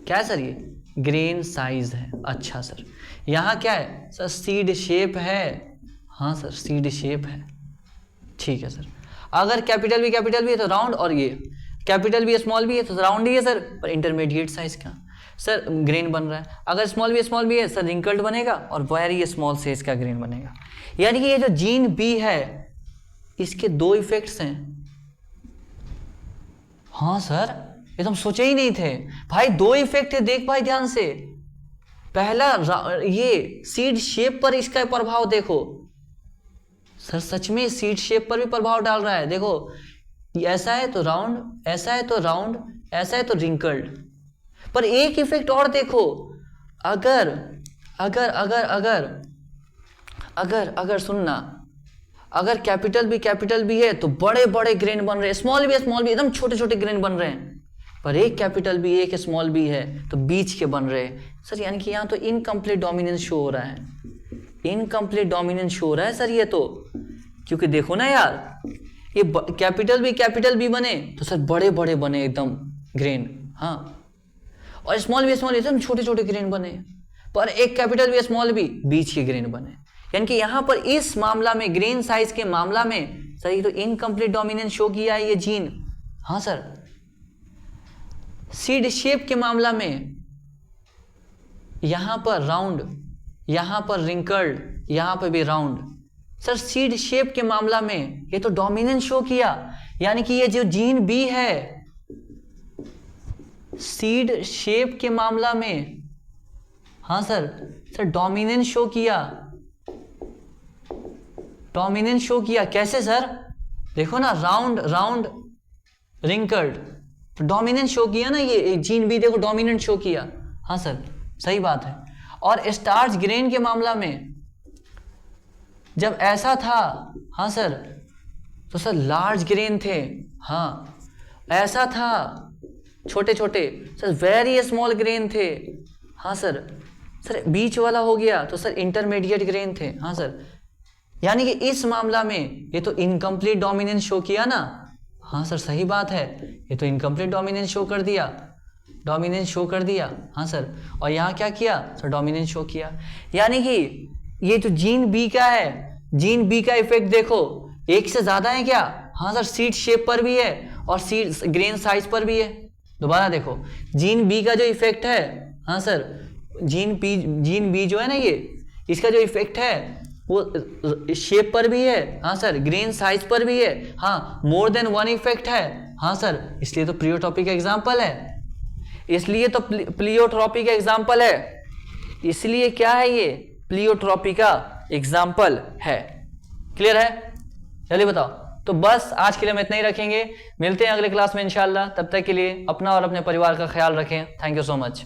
क्या है सर, ये ग्रेन साइज है। अच्छा सर, यहाँ क्या है सर, सीड शेप है। हाँ सर, सीड शेप है, ठीक है सर। अगर कैपिटल भी है तो राउंड, और ये कैपिटल भी है तो राउंड ही है सर, पर इंटरमीडिएट साइज का सर ग्रेन बन रहा है। अगर स्मॉल भी है सर, रिंकल्ड बनेगा, और वेरी स्मॉल साइज का ग्रेन बनेगा। यानी कि ये जो जीन बी है, इसके दो इफेक्ट्स हैं। हाँ सर, ये तो हम सोचे ही नहीं थे भाई, दो इफेक्ट है, देख भाई ध्यान से। पहला, ये सीड शेप पर इसका प्रभाव देखो सर, सच में सीड शेप पर भी प्रभाव डाल रहा है। देखो, ऐसा है तो राउंड, ऐसा है तो राउंड, ऐसा है तो रिंकल्ड। पर एक इफेक्ट और देखो, अगर अगर अगर अगर अगर अगर सुनना, अगर कैपिटल भी है तो बड़े बड़े ग्रेन बन रहे हैं, स्मॉल भी एकदम छोटे छोटे ग्रेन बन रहे हैं। पर एक कैपिटल भी, एक स्मॉल भी है तो बीच के बन रहे हैं सर। यानी कि यहाँ तो इनकम्प्लीट डोमिनेंस शो हो रहा है, इनकम्प्लीट डोमिनेंस शो हो रहा है सर ये तो। क्योंकि देखो ना यार, ये कैपिटल भी बने तो सर बड़े बड़े बने एकदम ग्रेन, हाँ, और स्मॉल भी एकदम छोटे छोटे ग्रेन बने। पर एक कैपिटल भी बीच के ग्रेन बने। यानी कि यहाँ पर इस मामला में, ग्रेन साइज के मामला में सर, ये तो इनकम्प्लीट डोमिनेंस शो किया है ये जीन। हाँ सर, सीड शेप के मामला में यहां पर राउंड, यहां पर रिंकल्ड, यहां पर भी राउंड। सर सीड शेप के मामला में ये तो डोमिनेंस शो किया। यानी कि ये जो जीन बी है, सीड शेप के मामला में, हाँ सर डोमिनेंस शो किया, डोमिनेंस शो किया। कैसे सर, देखो ना, राउंड राउंड रिंकल्ड, तो डोमिनेंस शो किया ना, ये जीन बी देखो डोमिनेंट शो किया। हाँ सर, सही बात है। और स्टार्च ग्रेन के मामला में जब ऐसा था, हाँ सर, तो सर लार्ज ग्रेन थे। हाँ, ऐसा था छोटे छोटे, सर वेरी स्मॉल ग्रेन थे। हाँ सर बीच वाला हो गया तो सर इंटरमीडिएट ग्रेन थे। हाँ सर, यानी कि इस मामला में ये तो इनकम्प्लीट डोमिनेंस शो किया ना। हाँ सर, सही बात है, ये तो इनकम्प्लीट डोमिनेंस शो कर दिया, डोमिनेंस शो कर दिया। हाँ सर, और यहाँ क्या किया सर, डोमिनेंस शो किया। यानी कि ये जो जीन बी का है, जीन बी का इफेक्ट देखो, एक से ज्यादा है क्या। हाँ सर, सीड शेप पर भी है और सीड ग्रेन साइज पर भी है। दोबारा देखो, जीन बी का जो इफेक्ट है, हाँ सर, जीन बी जो है ना, ये इसका जो इफेक्ट है वो शेप पर भी है। हाँ सर, ग्रेन साइज पर भी है। हाँ, मोर देन वन इफेक्ट है। हाँ सर, इसलिए तो प्लियोट्रॉपी का एग्जाम्पल है, इसलिए तो प्लियोट्रॉपी का एग्जाम्पल है, इसलिए क्या है ये, प्लियोट्रॉपी का एग्जाम्पल है। क्लियर है? चलिए बताओ। तो बस आज के लिए हम इतना ही रखेंगे, मिलते हैं अगले क्लास में इंशाल्लाह। तब तक के लिए अपना और अपने परिवार का ख्याल रखें। Thank you so much.